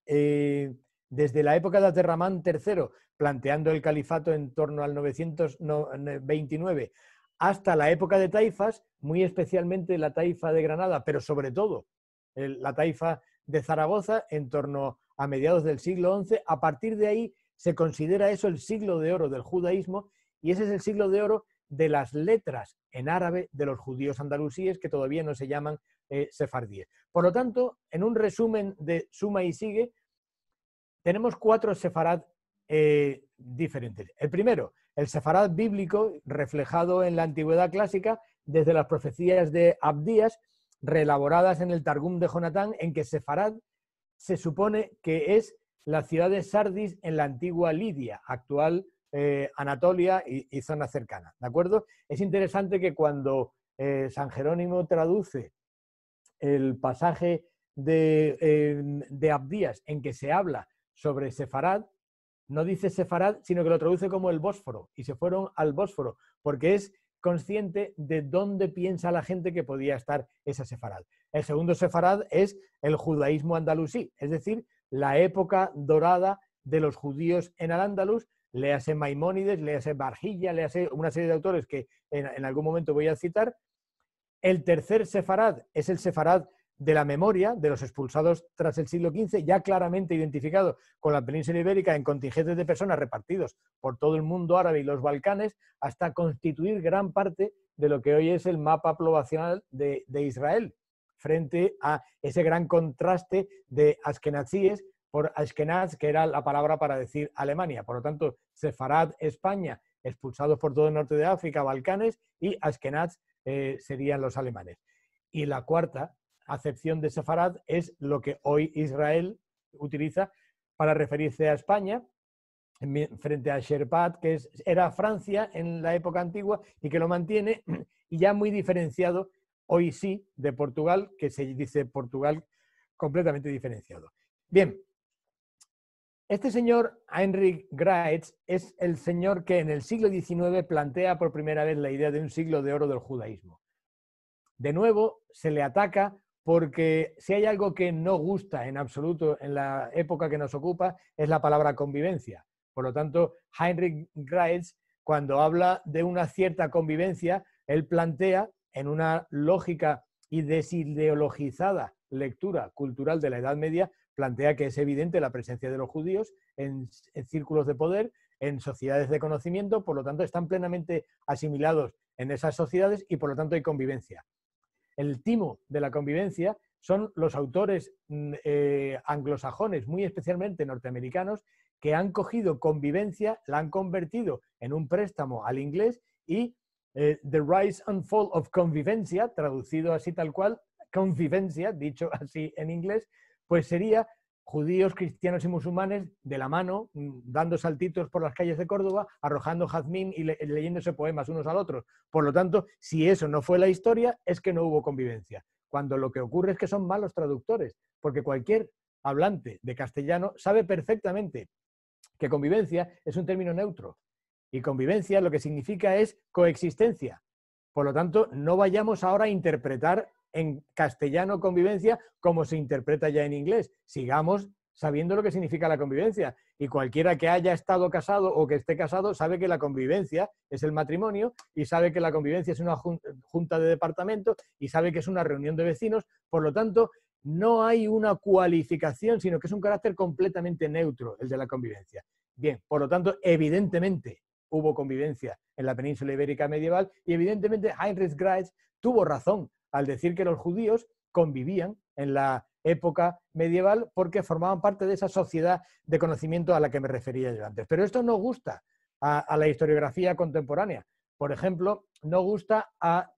desde la época de Aterramán III, planteando el califato en torno al 929, hasta la época de taifas, muy especialmente la taifa de Granada, pero sobre todo la taifa de Zaragoza, en torno a mediados del siglo XI. A partir de ahí se considera eso el siglo de oro del judaísmo, y ese es el siglo de oro de las letras en árabe de los judíos andalusíes, que todavía no se llaman sefardíes. Por lo tanto, en un resumen de suma y sigue, tenemos 4 sefarad diferentes. El primero, el sefarad bíblico, reflejado en la antigüedad clásica desde las profecías de Abdías, reelaboradas en el Targum de Jonatán, en que sefarad se supone que es la ciudad de Sardis en la antigua Lidia, actual Anatolia y zona cercana, ¿de acuerdo? Es interesante que cuando San Jerónimo traduce el pasaje de Abdías en que se habla sobre Sefarad, no dice Sefarad, sino que lo traduce como el Bósforo, y se fueron al Bósforo, porque es consciente de dónde piensa la gente que podía estar esa Sefarad. El segundo Sefarad es el judaísmo andalusí, es decir, la época dorada de los judíos en Al-Ándalus, léase Maimónides, léase Barjilla, léase una serie de autores que en algún momento voy a citar. El tercer sefarad es el sefarad de la memoria de los expulsados tras el siglo XV, ya claramente identificado con la península ibérica en contingentes de personas repartidos por todo el mundo árabe y los Balcanes, hasta constituir gran parte de lo que hoy es el mapa poblacional de Israel, frente a ese gran contraste de askenazíes por Ashkenaz, que era la palabra para decir Alemania. Por lo tanto, sefarad España, expulsados por todo el norte de África, Balcanes, y Ashkenaz serían los alemanes. Y la cuarta acepción de sefarad es lo que hoy Israel utiliza para referirse a España, frente a Sherpat, que era Francia en la época antigua y que lo mantiene, y ya muy diferenciado hoy sí de Portugal, que se dice Portugal completamente diferenciado. Bien, este señor Heinrich Graetz es el señor que en el siglo XIX plantea por primera vez la idea de un siglo de oro del judaísmo. De nuevo, se le ataca porque si hay algo que no gusta en absoluto en la época que nos ocupa es la palabra convivencia. Por lo tanto, Heinrich Graetz, cuando habla de una cierta convivencia, él plantea en una lógica y desideologizada lectura cultural de la Edad Media, plantea que es evidente la presencia de los judíos en círculos de poder, en sociedades de conocimiento, por lo tanto están plenamente asimilados en esas sociedades y por lo tanto hay convivencia. El timo de la convivencia son los autores anglosajones, muy especialmente norteamericanos, que han cogido convivencia, la han convertido en un préstamo al inglés y The Rise and Fall of Convivencia, traducido así tal cual, convivencia, dicho así en inglés, pues sería judíos, cristianos y musulmanes de la mano, dando saltitos por las calles de Córdoba, arrojando jazmín y leyéndose poemas unos al otro. Por lo tanto, si eso no fue la historia, es que no hubo convivencia. Cuando lo que ocurre es que son malos traductores, porque cualquier hablante de castellano sabe perfectamente que convivencia es un término neutro. Y convivencia lo que significa es coexistencia. Por lo tanto, no vayamos ahora a interpretar en castellano convivencia como se interpreta ya en inglés. Sigamos sabiendo lo que significa la convivencia. Y cualquiera que haya estado casado o que esté casado sabe que la convivencia es el matrimonio y sabe que la convivencia es una junta de departamento y sabe que es una reunión de vecinos. Por lo tanto, no hay una cualificación, sino que es un carácter completamente neutro el de la convivencia. Bien, por lo tanto, evidentemente hubo convivencia en la península ibérica medieval y evidentemente Heinrich Graetz tuvo razón al decir que los judíos convivían en la época medieval porque formaban parte de esa sociedad de conocimiento a la que me refería yo antes. Pero esto no gusta a la historiografía contemporánea. Por ejemplo, no gusta a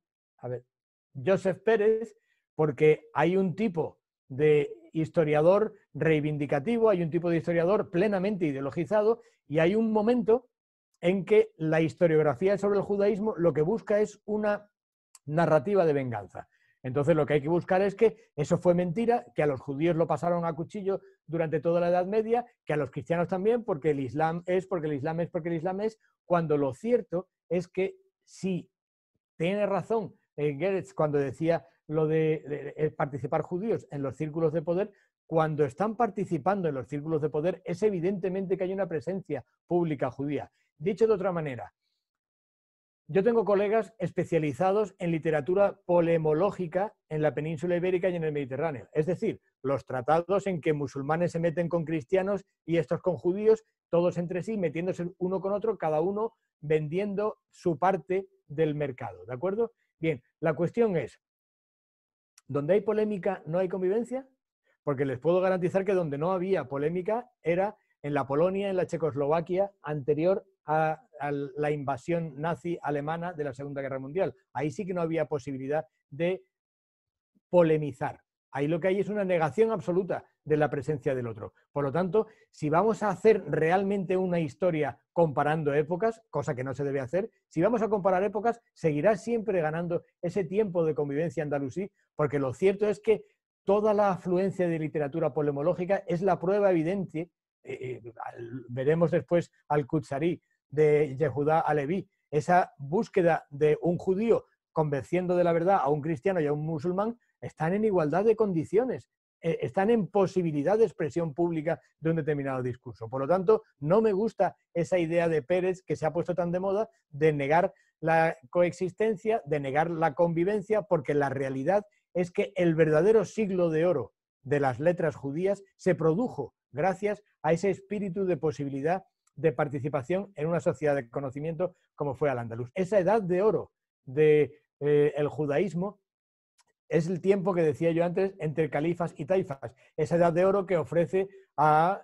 Joseph Pérez porque hay un tipo de historiador reivindicativo, hay un tipo de historiador plenamente ideologizado y hay un momento en que la historiografía sobre el judaísmo lo que busca es una narrativa de venganza. Entonces lo que hay que buscar es que eso fue mentira, que a los judíos lo pasaron a cuchillo durante toda la Edad Media, que a los cristianos también, porque el Islam es, porque el Islam es, porque el Islam es, cuando lo cierto es que sí, tiene razón Geertz cuando decía lo de participar judíos en los círculos de poder. Cuando están participando en los círculos de poder es evidentemente que hay una presencia pública judía. Dicho de otra manera, yo tengo colegas especializados en literatura polemológica en la península ibérica y en el Mediterráneo. Es decir, los tratados en que musulmanes se meten con cristianos y estos con judíos, todos entre sí, metiéndose uno con otro, cada uno vendiendo su parte del mercado. ¿De acuerdo? Bien, la cuestión es, ¿donde hay polémica no hay convivencia? Porque les puedo garantizar que donde no había polémica era en la Polonia, en la Checoslovaquia, anterior a la invasión nazi alemana de la Segunda Guerra Mundial. Ahí sí que no había posibilidad de polemizar. Ahí lo que hay es una negación absoluta de la presencia del otro. Por lo tanto, si vamos a hacer realmente una historia comparando épocas, cosa que no se debe hacer, si vamos a comparar épocas, seguirá siempre ganando ese tiempo de convivencia andalusí, porque lo cierto es que toda la afluencia de literatura polemológica es la prueba evidente, veremos después al Kutsari de Yehudá Aleví, esa búsqueda de un judío convenciendo de la verdad a un cristiano y a un musulmán, están en igualdad de condiciones, están en posibilidad de expresión pública de un determinado discurso. Por lo tanto, no me gusta esa idea de Pérez que se ha puesto tan de moda de negar la coexistencia, de negar la convivencia, porque la realidad es que el verdadero siglo de oro de las letras judías se produjo gracias a ese espíritu de posibilidad de participación en una sociedad de conocimiento como fue Al-Ándalus. Esa edad de oro del judaísmo es el tiempo que decía yo antes entre califas y taifas. Esa edad de oro que ofrece a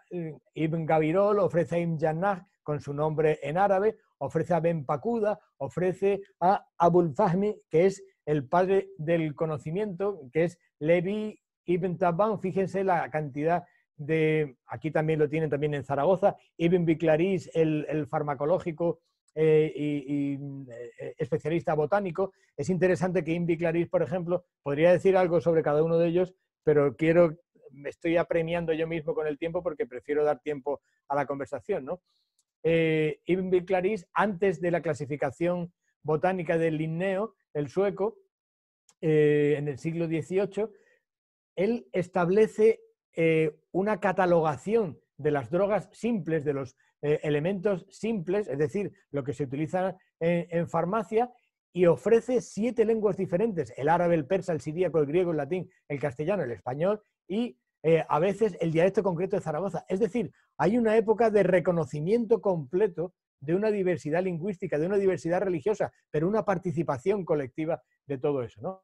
Ibn Gabirol, ofrece a Ibn Jannah con su nombre en árabe, ofrece a Ben Pakuda, ofrece a Abul Fahmi, que es el padre del conocimiento, que es Levi Ibn Taban. Fíjense la cantidad de, aquí también lo tienen también en Zaragoza, Ibn Biclaris, el farmacológico y especialista botánico. Es interesante que Ibn Biclaris, por ejemplo, podría decir algo sobre cada uno de ellos, pero me estoy apremiando yo mismo con el tiempo porque prefiero dar tiempo a la conversación, ¿no? Ibn Biclaris, antes de la clasificación botánica del Linneo, el sueco, en el siglo XVIII, él establece una catalogación de las drogas simples, de los elementos simples, es decir, lo que se utiliza en farmacia, y ofrece 7 lenguas diferentes: el árabe, el persa, el siríaco, el griego, el latín, el castellano, el español y a veces el dialecto concreto de Zaragoza. Es decir, hay una época de reconocimiento completo de una diversidad lingüística, de una diversidad religiosa, pero una participación colectiva de todo eso, ¿no?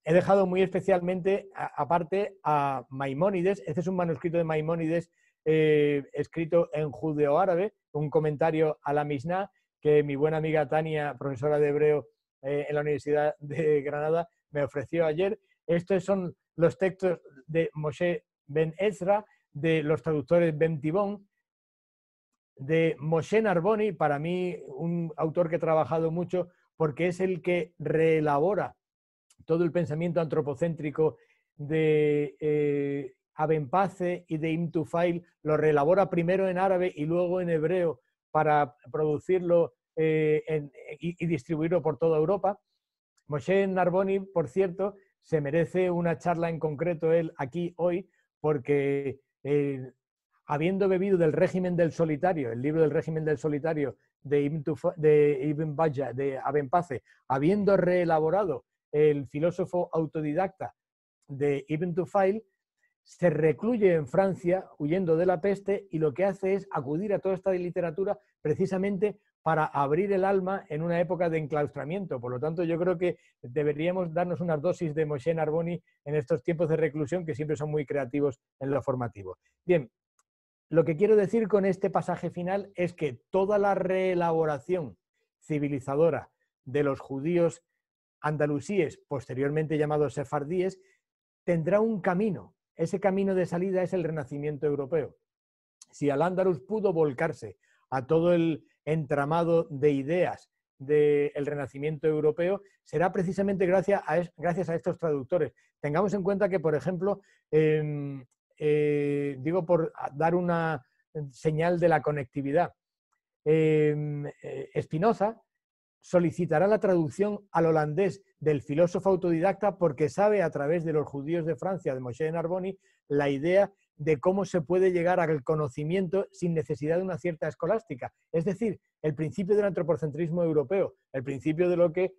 He dejado muy especialmente aparte a Maimónides. Este es un manuscrito de Maimónides escrito en judeo-árabe, un comentario a la Mishnah que mi buena amiga Tania, profesora de hebreo en la Universidad de Granada, me ofreció ayer. Estos son los textos de Moshe Ben Ezra, de los traductores Ben Tibón, de Moshe Narboni, para mí un autor que he trabajado mucho porque es el que reelabora todo el pensamiento antropocéntrico de Abenpace y de Ibn Tufail, lo reelabora primero en árabe y luego en hebreo para producirlo y distribuirlo por toda Europa. Moshe Narboni, por cierto, se merece una charla en concreto él aquí hoy, porque habiendo bebido del régimen del solitario, el libro del régimen del solitario de Ibn Bajjah, de Abenpace, habiendo reelaborado el filósofo autodidacta de Ibn Tufail, se recluye en Francia huyendo de la peste y lo que hace es acudir a toda esta literatura precisamente para abrir el alma en una época de enclaustramiento. Por lo tanto, yo creo que deberíamos darnos unas dosis de Moshe Narboni en estos tiempos de reclusión, que siempre son muy creativos en lo formativo. Bien, lo que quiero decir con este pasaje final es que toda la reelaboración civilizadora de los judíos andalusíes, posteriormente llamados sefardíes, tendrá un camino. Ese camino de salida es el Renacimiento europeo. Si Al-Ándalus pudo volcarse a todo el entramado de ideas del Renacimiento europeo, será precisamente gracias a estos traductores. Tengamos en cuenta que, por ejemplo, digo por dar una señal de la conectividad, Spinoza solicitará la traducción al holandés del filósofo autodidacta porque sabe a través de los judíos de Francia, de Moshe Narboni, la idea de cómo se puede llegar al conocimiento sin necesidad de una cierta escolástica. Es decir, el principio del antropocentrismo europeo, el principio de lo que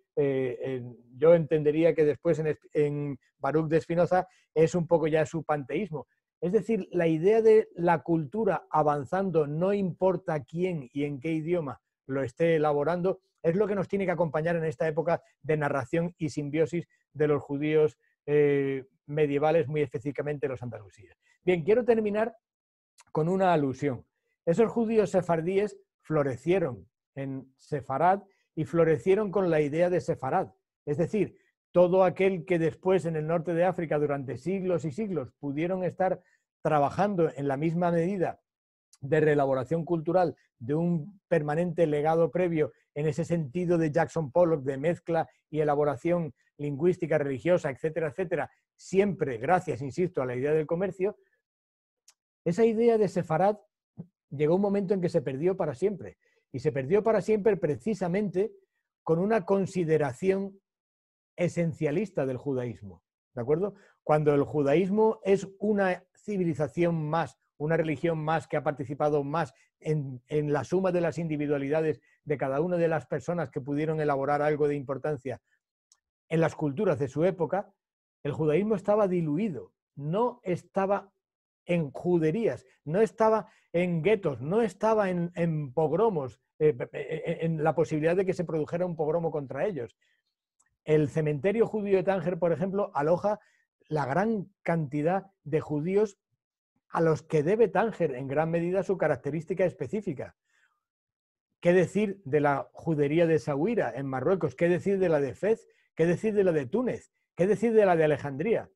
yo entendería que después en Baruch de Spinoza es un poco ya su panteísmo. Es decir, la idea de la cultura avanzando, no importa quién y en qué idioma lo esté elaborando, es lo que nos tiene que acompañar en esta época de narración y simbiosis de los judíos medievales, muy específicamente los andalusíes. Bien, quiero terminar con una alusión. Esos judíos sefardíes florecieron en Sefarad y florecieron con la idea de Sefarad. Es decir, todo aquel que después en el norte de África durante siglos y siglos pudieron estar trabajando en la misma medida de reelaboración cultural, de un permanente legado previo en ese sentido de Jackson Pollock, de mezcla y elaboración lingüística, religiosa, etcétera, etcétera, siempre gracias, insisto, a la idea del comercio, esa idea de Sefarad llegó un momento en que se perdió para siempre. Y se perdió para siempre precisamente con una consideración esencialista del judaísmo. ¿De acuerdo? Cuando el judaísmo es una civilización más, una religión más que ha participado más en la suma de las individualidades de cada una de las personas que pudieron elaborar algo de importancia en las culturas de su época, el judaísmo estaba diluido, no estaba en juderías, no estaba en guetos, no estaba en pogromos, en la posibilidad de que se produjera un pogromo contra ellos. El cementerio judío de Tánger, por ejemplo, aloja la gran cantidad de judíos a los que debe Tánger en gran medida su característica específica. ¿Qué decir de la judería de Essaouira en Marruecos? ¿Qué decir de la de Fez? ¿Qué decir de la de Túnez? ¿Qué decir de la de Alejandría?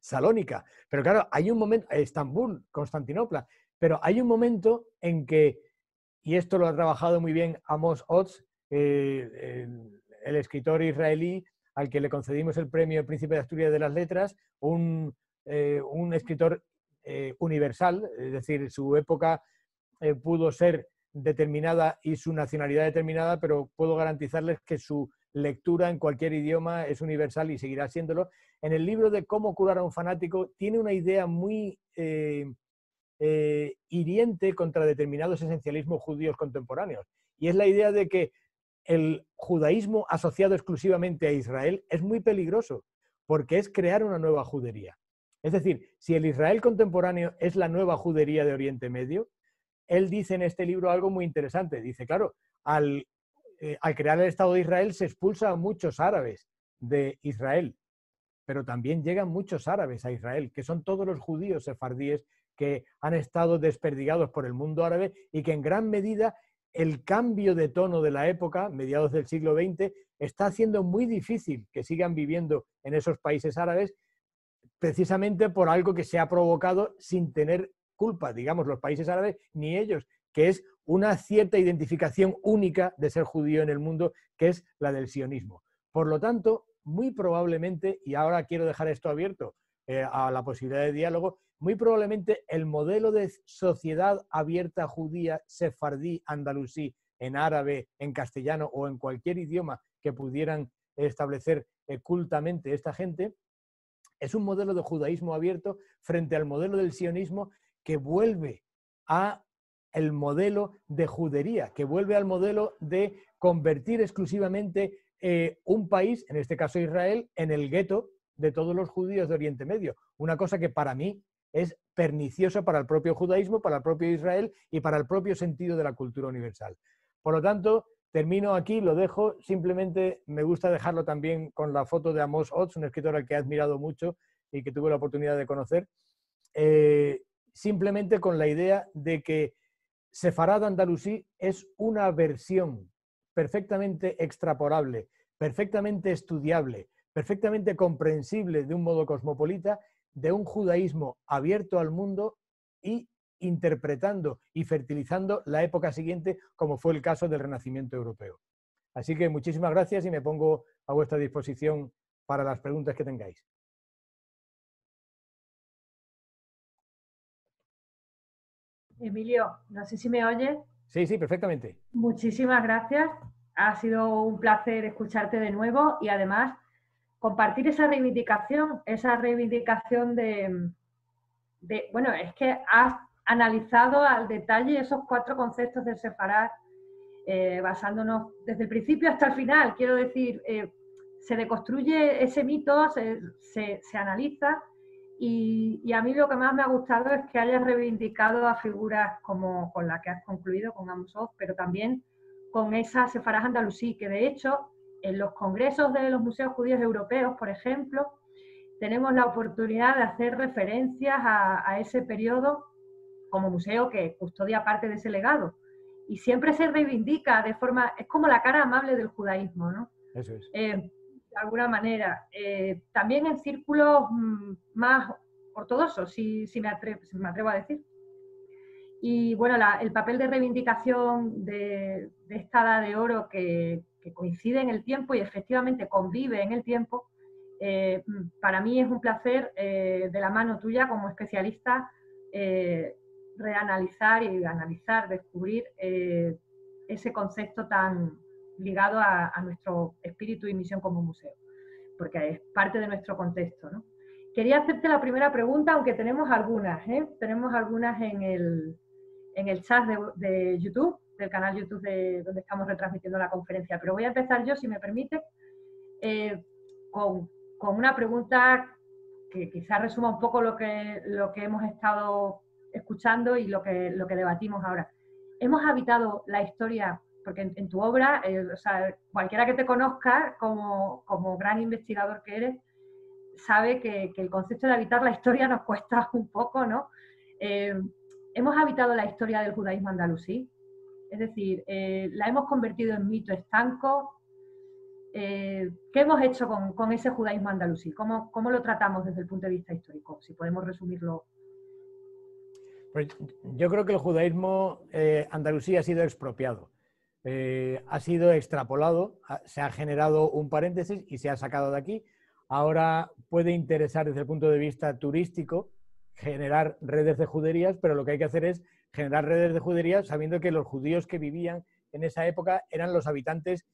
Salónica. Pero claro, hay un momento, Estambul, Constantinopla, pero hay un momento en que, y esto lo ha trabajado muy bien Amos Oz, el escritor israelí al que le concedimos el premio Príncipe de Asturias de las Letras, un escritor universal, es decir, su época pudo ser determinada y su nacionalidad determinada, pero puedo garantizarles que su lectura en cualquier idioma es universal y seguirá siéndolo. En el libro de Cómo curar a un fanático tiene una idea muy hiriente contra determinados esencialismos judíos contemporáneos, y es la idea de que el judaísmo asociado exclusivamente a Israel es muy peligroso, porque es crear una nueva judería. Es decir, si el Israel contemporáneo es la nueva judería de Oriente Medio, él dice en este libro algo muy interesante. Dice, claro, al crear el Estado de Israel se expulsa a muchos árabes de Israel, pero también llegan muchos árabes a Israel, que son todos los judíos sefardíes que han estado desperdigados por el mundo árabe y que en gran medida el cambio de tono de la época, mediados del siglo XX, está haciendo muy difícil que sigan viviendo en esos países árabes, precisamente por algo que se ha provocado sin tener culpa, digamos, los países árabes ni ellos, que es una cierta identificación única de ser judío en el mundo, que es la del sionismo. Por lo tanto, muy probablemente, y ahora quiero dejar esto abierto a la posibilidad de diálogo, muy probablemente el modelo de sociedad abierta judía, sefardí, andalusí, en árabe, en castellano o en cualquier idioma que pudieran establecer cultamente esta gente, es un modelo de judaísmo abierto frente al modelo del sionismo que vuelve a el modelo de judería, que vuelve al modelo de convertir exclusivamente un país, en este caso Israel, en el gueto de todos los judíos de Oriente Medio. Una cosa que para mí es perniciosa para el propio judaísmo, para el propio Israel y para el propio sentido de la cultura universal. Por lo tanto, termino aquí, lo dejo. Simplemente me gusta dejarlo también con la foto de Amos Oz, un escritor al que he admirado mucho y que tuve la oportunidad de conocer. Simplemente con la idea de que Sefarad Andalusí es una versión perfectamente extrapolable, perfectamente estudiable, perfectamente comprensible de un modo cosmopolita de un judaísmo abierto al mundo y interpretando y fertilizando la época siguiente, como fue el caso del Renacimiento europeo. Así que muchísimas gracias y me pongo a vuestra disposición para las preguntas que tengáis. Emilio, no sé si me oyes. Sí, sí, perfectamente. Muchísimas gracias. Ha sido un placer escucharte de nuevo y además compartir esa reivindicación bueno, es que has analizado al detalle esos 4 conceptos de separar, basándonos desde el principio hasta el final. Quiero decir, se deconstruye ese mito, se analiza y a mí lo que más me ha gustado es que hayas reivindicado a figuras como con la que has concluido, con Amos Oz, pero también con esa Sefarad Andalusí, que de hecho en los congresos de los museos judíos europeos, por ejemplo, tenemos la oportunidad de hacer referencias a ese periodo como museo que custodia parte de ese legado. Y siempre se reivindica de forma, es como la cara amable del judaísmo, ¿no? Eso es. De alguna manera. También en círculos más ortodoxos, si me atrevo a decir. Y bueno, el papel de reivindicación de esta edad de oro que coincide en el tiempo y efectivamente convive en el tiempo, para mí es un placer, de la mano tuya como especialista, reanalizar y analizar, descubrir ese concepto tan ligado a nuestro espíritu y misión como museo, porque es parte de nuestro contexto, ¿no? Quería hacerte la primera pregunta, aunque tenemos algunas, tenemos algunas en el chat de YouTube, del canal YouTube donde estamos retransmitiendo la conferencia, pero voy a empezar yo, si me permite, con una pregunta que quizás resuma un poco lo que hemos estado escuchando y lo que debatimos ahora. Hemos habitado la historia, porque en tu obra, o sea, cualquiera que te conozca como gran investigador que eres, sabe que el concepto de habitar la historia nos cuesta un poco, ¿no? Hemos habitado la historia del judaísmo andalusí, es decir, la hemos convertido en mito estanco. ¿Qué hemos hecho con ese judaísmo andalusí? ¿Cómo lo tratamos desde el punto de vista histórico? Si podemos resumirlo. Pues yo creo que el judaísmo andalusí ha sido expropiado, ha sido extrapolado, se ha generado un paréntesis y se ha sacado de aquí. Ahora puede interesar desde el punto de vista turístico generar redes de juderías, pero lo que hay que hacer es generar redes de juderías sabiendo que los judíos que vivían en esa época eran los habitantes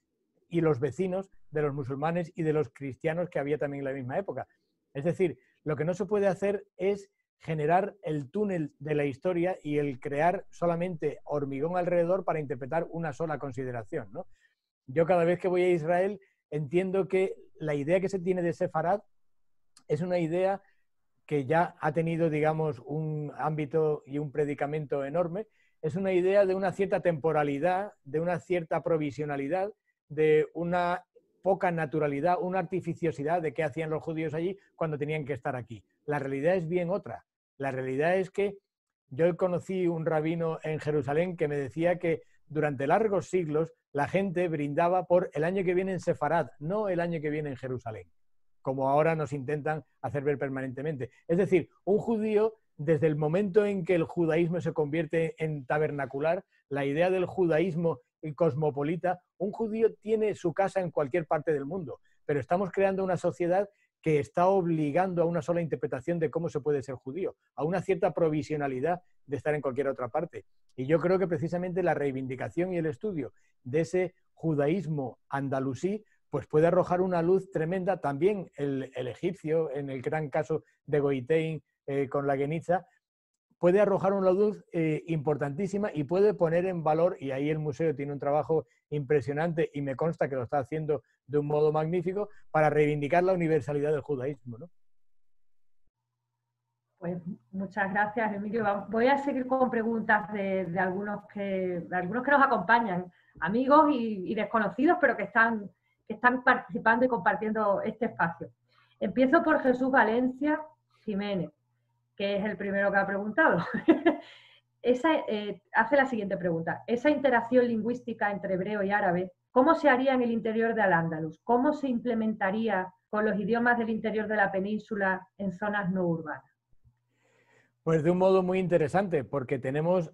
y los vecinos de los musulmanes y de los cristianos que había también en la misma época. Es decir, lo que no se puede hacer es generar el túnel de la historia y el crear solamente hormigón alrededor para interpretar una sola consideración, ¿no? Yo cada vez que voy a Israel entiendo que la idea que se tiene de Sefarad es una idea que ya ha tenido, digamos, un ámbito y un predicamento enorme. Es una idea de una cierta temporalidad, de una cierta provisionalidad, de una poca naturalidad, una artificiosidad de qué hacían los judíos allí cuando tenían que estar aquí. La realidad es bien otra. La realidad es que yo conocí un rabino en Jerusalén que me decía que durante largos siglos la gente brindaba por el año que viene en Sefarad, no el año que viene en Jerusalén, como ahora nos intentan hacer ver permanentemente. Es decir, un judío, desde el momento en que el judaísmo se convierte en tabernacular, la idea del judaísmo cosmopolita, un judío tiene su casa en cualquier parte del mundo, pero estamos creando una sociedad que está obligando a una sola interpretación de cómo se puede ser judío, a una cierta provisionalidad de estar en cualquier otra parte. Y yo creo que precisamente la reivindicación y el estudio de ese judaísmo andalusí pues puede arrojar una luz tremenda. También el egipcio, en el gran caso de Goitein con la Gueniza, puede arrojar una luz importantísima y puede poner en valor, y ahí el museo tiene un trabajo impresionante y me consta que lo está haciendo de un modo magnífico, para reivindicar la universalidad del judaísmo, ¿no? Pues muchas gracias, Emilio. Voy a seguir con preguntas de algunos que nos acompañan, amigos y desconocidos, pero que están participando y compartiendo este espacio. Empiezo por Jesús Valencia Jiménez, que es el primero que ha preguntado. Hace la siguiente pregunta. Esa interacción lingüística entre hebreo y árabe, ¿cómo se haría en el interior de Al-Ándalus? ¿Cómo se implementaría con los idiomas del interior de la península en zonas no urbanas? Pues de un modo muy interesante, porque tenemos,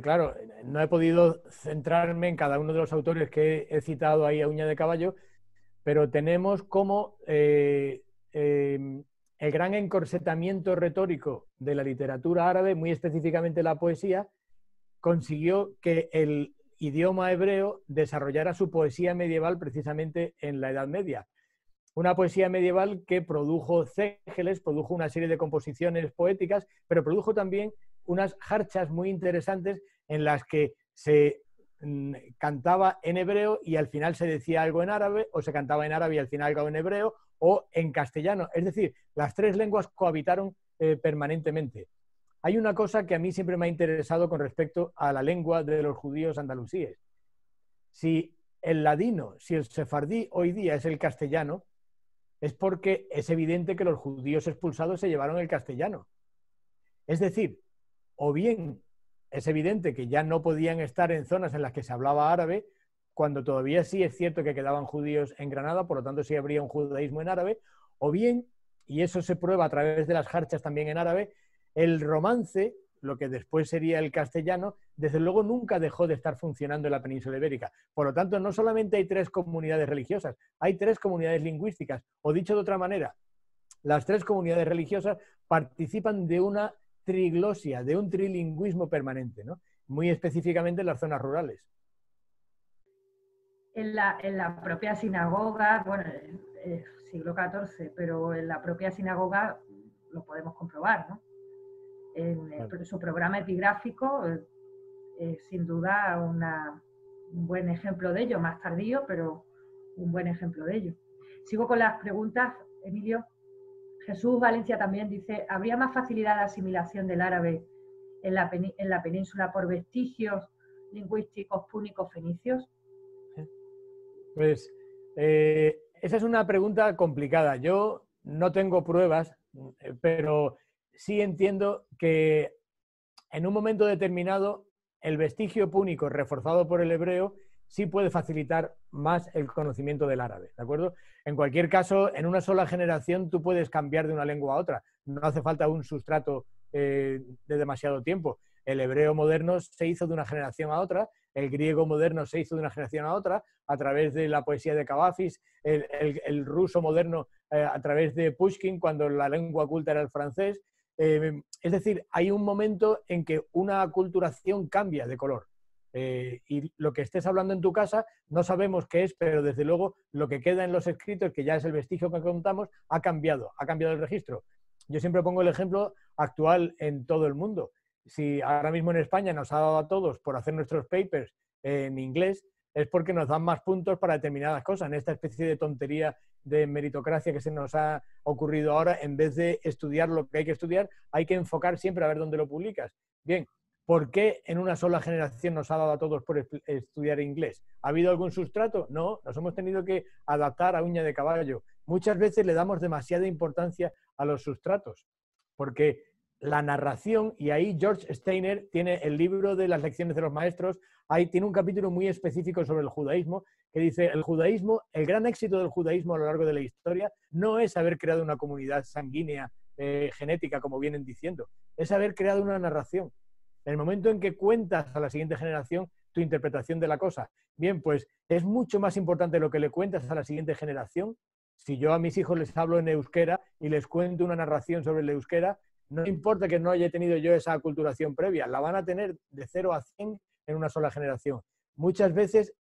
claro, no he podido centrarme en cada uno de los autores que he citado ahí a uña de caballo, pero tenemos como el gran encorsetamiento retórico de la literatura árabe, muy específicamente la poesía, consiguió que el idioma hebreo desarrollara su poesía medieval precisamente en la Edad Media. Una poesía medieval que produjo cégeles, produjo una serie de composiciones poéticas, pero produjo también unas jarchas muy interesantes en las que se cantaba en hebreo y al final se decía algo en árabe, o se cantaba en árabe y al final algo en hebreo, o en castellano. Es decir, las tres lenguas cohabitaron permanentemente. Hay una cosa que a mí siempre me ha interesado con respecto a la lengua de los judíos andalusíes. Si el ladino, si el sefardí hoy día es el castellano, es porque es evidente que los judíos expulsados se llevaron el castellano. Es decir, o bien es evidente que ya no podían estar en zonas en las que se hablaba árabe, cuando todavía sí es cierto que quedaban judíos en Granada, por lo tanto sí habría un judaísmo en árabe, o bien, y eso se prueba a través de las jarchas también en árabe, el romance, lo que después sería el castellano, desde luego nunca dejó de estar funcionando en la península ibérica. Por lo tanto, no solamente hay tres comunidades religiosas, hay tres comunidades lingüísticas. O dicho de otra manera, las tres comunidades religiosas participan de una triglosia, de un trilingüismo permanente, ¿no? Muy específicamente en las zonas rurales. En la propia sinagoga, bueno, siglo XIV, pero en la propia sinagoga lo podemos comprobar, ¿no? En su programa epigráfico, sin duda un buen ejemplo de ello, más tardío, pero un buen ejemplo de ello. Sigo con las preguntas, Emilio. Jesús Valencia también dice, ¿habría más facilidad de asimilación del árabe en la península por vestigios lingüísticos púnicos fenicios? Pues esa es una pregunta complicada. Yo no tengo pruebas, pero sí entiendo que en un momento determinado el vestigio púnico reforzado por el hebreo sí puede facilitar más el conocimiento del árabe, ¿de acuerdo? En cualquier caso, en una sola generación tú puedes cambiar de una lengua a otra. No hace falta un sustrato de demasiado tiempo. El hebreo moderno se hizo de una generación a otra, el griego moderno se hizo de una generación a otra a través de la poesía de Kavafis, el ruso moderno a través de Pushkin, cuando la lengua culta era el francés. Es decir, hay un momento en que una aculturación cambia de color. Y lo que estés hablando en tu casa no sabemos qué es, pero desde luego lo que queda en los escritos, que ya es el vestigio que contamos, ha cambiado el registro. Yo siempre pongo el ejemplo actual en todo el mundo. Si ahora mismo en España nos ha dado a todos por hacer nuestros papers en inglés, es porque nos dan más puntos para determinadas cosas. En esta especie de tontería de meritocracia que se nos ha ocurrido ahora, en vez de estudiar lo que hay que estudiar, hay que enfocar siempre a ver dónde lo publicas. Bien, ¿por qué en una sola generación nos ha dado a todos por estudiar inglés? ¿Ha habido algún sustrato? No, nos hemos tenido que adaptar a uña de caballo. Muchas veces le damos demasiada importancia a los sustratos, porque la narración, y ahí George Steiner tiene el libro de las lecciones de los maestros, ahí tiene un capítulo muy específico sobre el judaísmo, que dice, el judaísmo, el gran éxito del judaísmo a lo largo de la historia no es haber creado una comunidad sanguínea, genética, como vienen diciendo, es haber creado una narración. En el momento en que cuentas a la siguiente generación tu interpretación de la cosa, bien, pues es mucho más importante lo que le cuentas a la siguiente generación. Si yo a mis hijos les hablo en euskera y les cuento una narración sobre el euskera, no importa que no haya tenido yo esa aculturación previa, la van a tener de 0 a 100 en una sola generación. Muchas veces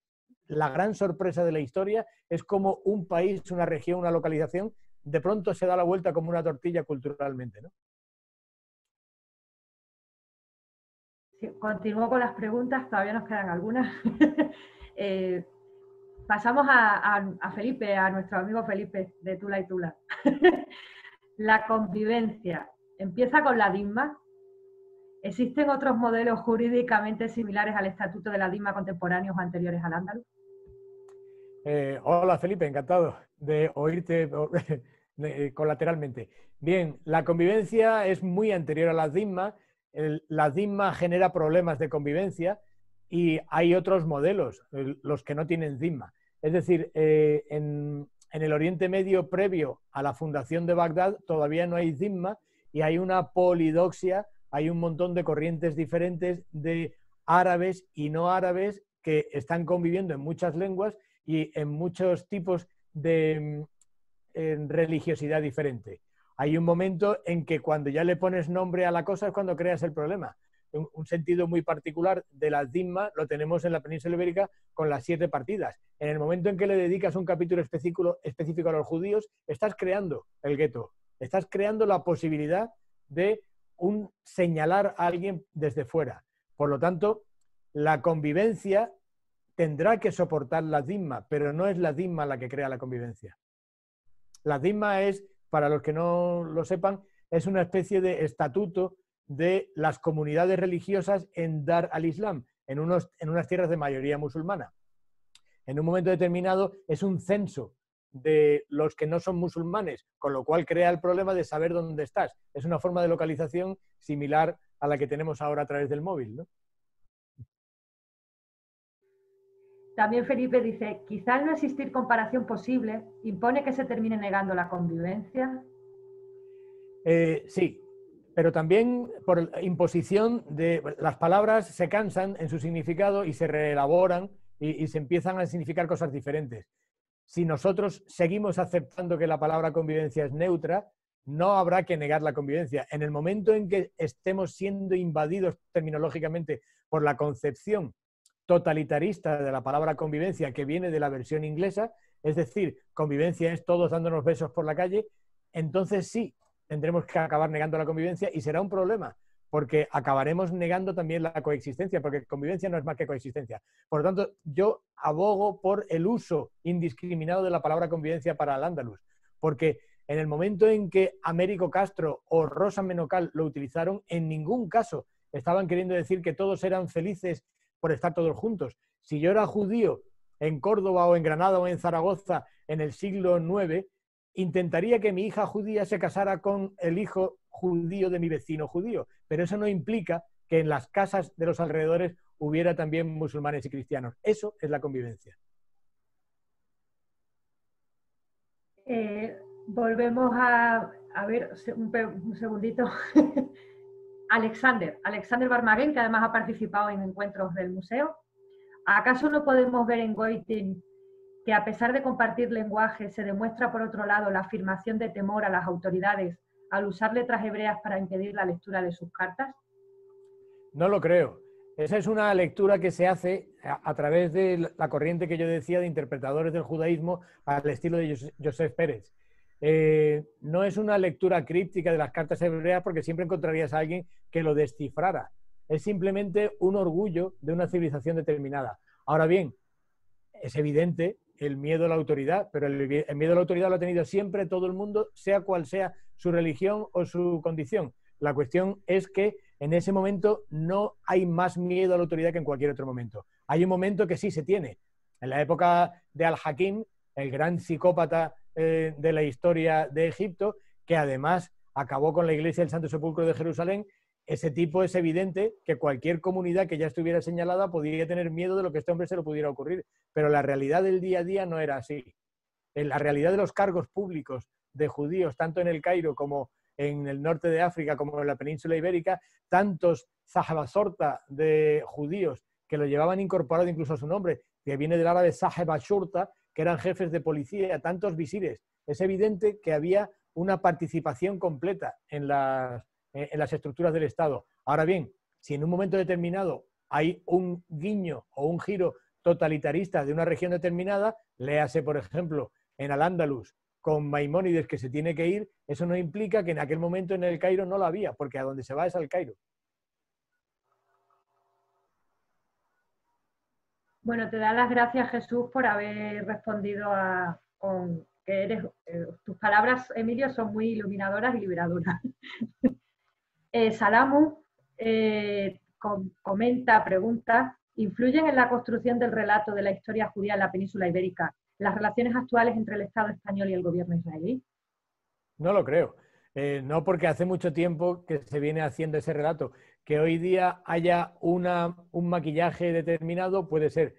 la gran sorpresa de la historia es como un país, una región, una localización, de pronto se da la vuelta como una tortilla culturalmente, ¿no? Sí, continúo con las preguntas, todavía nos quedan algunas. Pasamos a Felipe, a nuestro amigo Felipe de Tula y Tula. La convivencia empieza con la DISMA. ¿Existen otros modelos jurídicamente similares al estatuto de la DISMA contemporáneos o anteriores al Andaluz? Hola Felipe, encantado de oírte colateralmente. Bien, la convivencia es muy anterior a las DISMA. La DISMA genera problemas de convivencia y hay otros modelos, los que no tienen DISMA. Es decir, en el Oriente Medio previo a la fundación de Bagdad todavía no hay DISMA y hay una polidoxia, hay un montón de corrientes diferentes de árabes y no árabes que están conviviendo en muchas lenguas y en muchos tipos de religiosidad diferente. Hay un momento en que cuando ya le pones nombre a la cosa es cuando creas el problema. Un sentido muy particular de las DISMA lo tenemos en la península ibérica con las 7 partidas. En el momento en que le dedicas un capítulo específico a los judíos, estás creando el gueto, estás creando la posibilidad de señalar a alguien desde fuera. Por lo tanto, la convivencia tendrá que soportar la DISMA, pero no es la DISMA la que crea la convivencia. La DISMA es, para los que no lo sepan, es una especie de estatuto de las comunidades religiosas en Dar al-Islam, en unas tierras de mayoría musulmana. En un momento determinado es un censo de los que no son musulmanes, con lo cual crea el problema de saber dónde estás. Es una forma de localización similar a la que tenemos ahora a través del móvil, ¿no? También Felipe dice, quizá al no existir comparación posible, impone que se termine negando la convivencia. Sí, pero también por imposición de las palabras se cansan en su significado y se reelaboran y se empiezan a significar cosas diferentes. Si nosotros seguimos aceptando que la palabra convivencia es neutra, no habrá que negar la convivencia. En el momento en que estemos siendo invadidos terminológicamente por la concepción totalitarista de la palabra convivencia que viene de la versión inglesa, es decir, convivencia es todos dándonos besos por la calle, entonces sí, tendremos que acabar negando la convivencia y será un problema, porque acabaremos negando también la coexistencia, porque convivencia no es más que coexistencia. Por lo tanto, yo abogo por el uso indiscriminado de la palabra convivencia para el andaluz, porque en el momento en que Américo Castro o Rosa Menocal lo utilizaron, en ningún caso estaban queriendo decir que todos eran felices por estar todos juntos. Si yo era judío en Córdoba o en Granada o en Zaragoza en el siglo IX, intentaría que mi hija judía se casara con el hijo judío de mi vecino judío, pero eso no implica que en las casas de los alrededores hubiera también musulmanes y cristianos. Eso es la convivencia. Volvemos a ver un segundito. Alexander Barmaguen, que además ha participado en encuentros del museo. ¿Acaso no podemos ver en Goitin que a pesar de compartir lenguaje se demuestra por otro lado la afirmación de temor a las autoridades al usar letras hebreas para impedir la lectura de sus cartas? No lo creo. Esa es una lectura que se hace a través de la corriente que yo decía de interpretadores del judaísmo al estilo de Joseph Pérez. No es una lectura críptica de las cartas hebreas porque siempre encontrarías a alguien que lo descifrara. Es simplemente un orgullo de una civilización determinada. Ahora bien, es evidente el miedo a la autoridad, pero el miedo a la autoridad lo ha tenido siempre todo el mundo, sea cual sea su religión o su condición. La cuestión es que en ese momento no hay más miedo a la autoridad que en cualquier otro momento. Hay un momento que sí se tiene. En la época de Al-Hakim, el gran psicópata de la historia de Egipto, que además acabó con la iglesia del Santo Sepulcro de Jerusalén, ese tipo es evidente que cualquier comunidad que ya estuviera señalada podría tener miedo de lo que a este hombre se le pudiera ocurrir. Pero la realidad del día a día no era así. En la realidad de los cargos públicos de judíos, tanto en el Cairo como en el norte de África, como en la península ibérica, tantos zahabasorta de judíos que lo llevaban incorporado incluso a su nombre, que viene del árabe sahebashurta, que eran jefes de policía, tantos visires. Es evidente que había una participación completa en las estructuras del Estado. Ahora bien, si en un momento determinado hay un guiño o un giro totalitarista de una región determinada, léase, por ejemplo, en Al-Ándalus, con Maimónides que se tiene que ir, eso no implica que en aquel momento en el Cairo no lo había, porque a donde se va es al Cairo. Bueno, te da las gracias, Jesús, por haber respondido con que eres, tus palabras, Emilio, son muy iluminadoras y liberadoras. Salamu comenta, pregunta, ¿influyen en la construcción del relato de la historia judía en la península ibérica las relaciones actuales entre el Estado español y el gobierno israelí? No lo creo. No, porque hace mucho tiempo que se viene haciendo ese relato. Que hoy día haya un maquillaje determinado puede ser.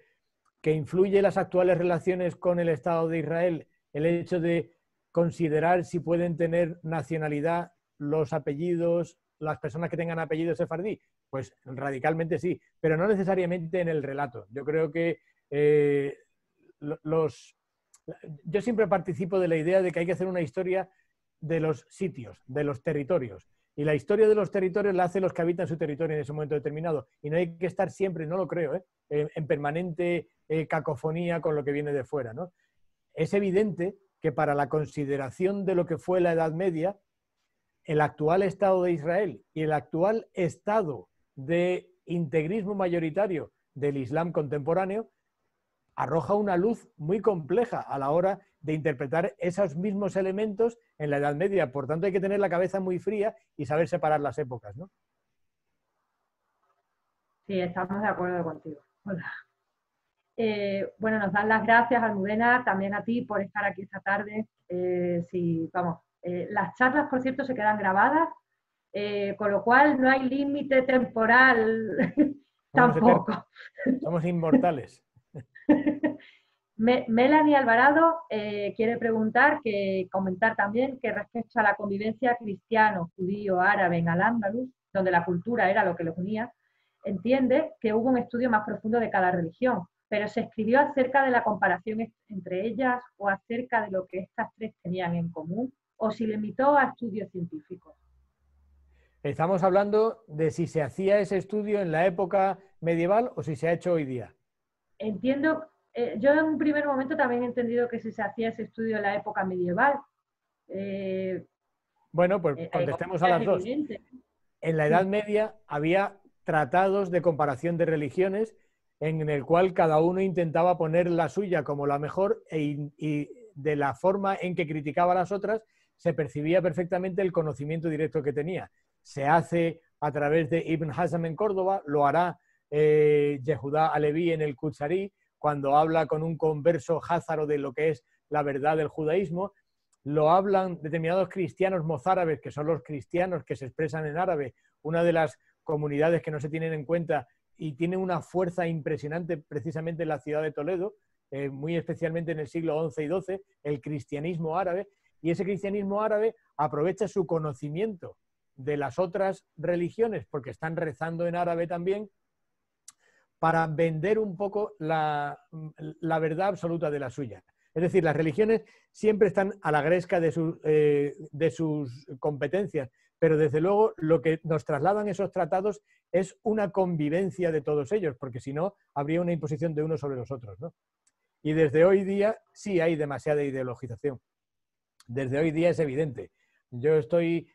Que influye las actuales relaciones con el Estado de Israel el hecho de considerar si pueden tener nacionalidad los apellidos, las personas que tengan apellido sefardí. Pues radicalmente sí, pero no necesariamente en el relato. Yo creo que yo siempre participo de la idea de que hay que hacer una historia de los sitios, de los territorios. Y la historia de los territorios la hacen los que habitan su territorio en ese momento determinado. Y no hay que estar siempre, no lo creo, en permanente cacofonía con lo que viene de fuera, ¿no? Es evidente que para la consideración de lo que fue la Edad Media, el actual Estado de Israel y el actual estado de integrismo mayoritario del Islam contemporáneo arroja una luz muy compleja a la hora de interpretar esos mismos elementos en la Edad Media. Por tanto, hay que tener la cabeza muy fría y saber separar las épocas, ¿no? Sí, estamos de acuerdo contigo. Hola. Bueno, nos dan las gracias, Almudena, también a ti por estar aquí esta tarde. Las charlas, por cierto, se quedan grabadas, con lo cual no hay límite temporal tampoco. Somos inmortales. Melanie Alvarado quiere comentar también que respecto a la convivencia cristiano, judío, árabe en Al-Ándalus, donde la cultura era lo que los unía, entiende que hubo un estudio más profundo de cada religión, pero se escribió acerca de la comparación entre ellas o acerca de lo que estas tres tenían en común, o se limitó a estudios científicos. Estamos hablando de si se hacía ese estudio en la época medieval o si se ha hecho hoy día. Entiendo, yo en un primer momento también he entendido que si se hacía ese estudio en la época medieval. Bueno, pues contestemos a las dos. En la Edad Media había tratados de comparación de religiones en el cual cada uno intentaba poner la suya como la mejor y de la forma en que criticaba a las otras se percibía perfectamente el conocimiento directo que tenía. Se hace a través de Ibn Hazm en Córdoba, lo hará Yehudá Aleví en el Kutsarí, cuando habla con un converso házaro de lo que es la verdad del judaísmo. Lo hablan determinados cristianos mozárabes, que son los cristianos que se expresan en árabe, una de las comunidades que no se tienen en cuenta y tiene una fuerza impresionante precisamente en la ciudad de Toledo, muy especialmente en el siglo XI y XII, el cristianismo árabe, y ese cristianismo árabe aprovecha su conocimiento de las otras religiones, porque están rezando en árabe también, para vender un poco la verdad absoluta de la suya. Es decir, las religiones siempre están a la gresca de sus competencias, pero desde luego lo que nos trasladan esos tratados es una convivencia de todos ellos, porque si no, habría una imposición de unos sobre los otros, ¿no? Y desde hoy día sí hay demasiada ideologización. Desde hoy día es evidente. Yo estoy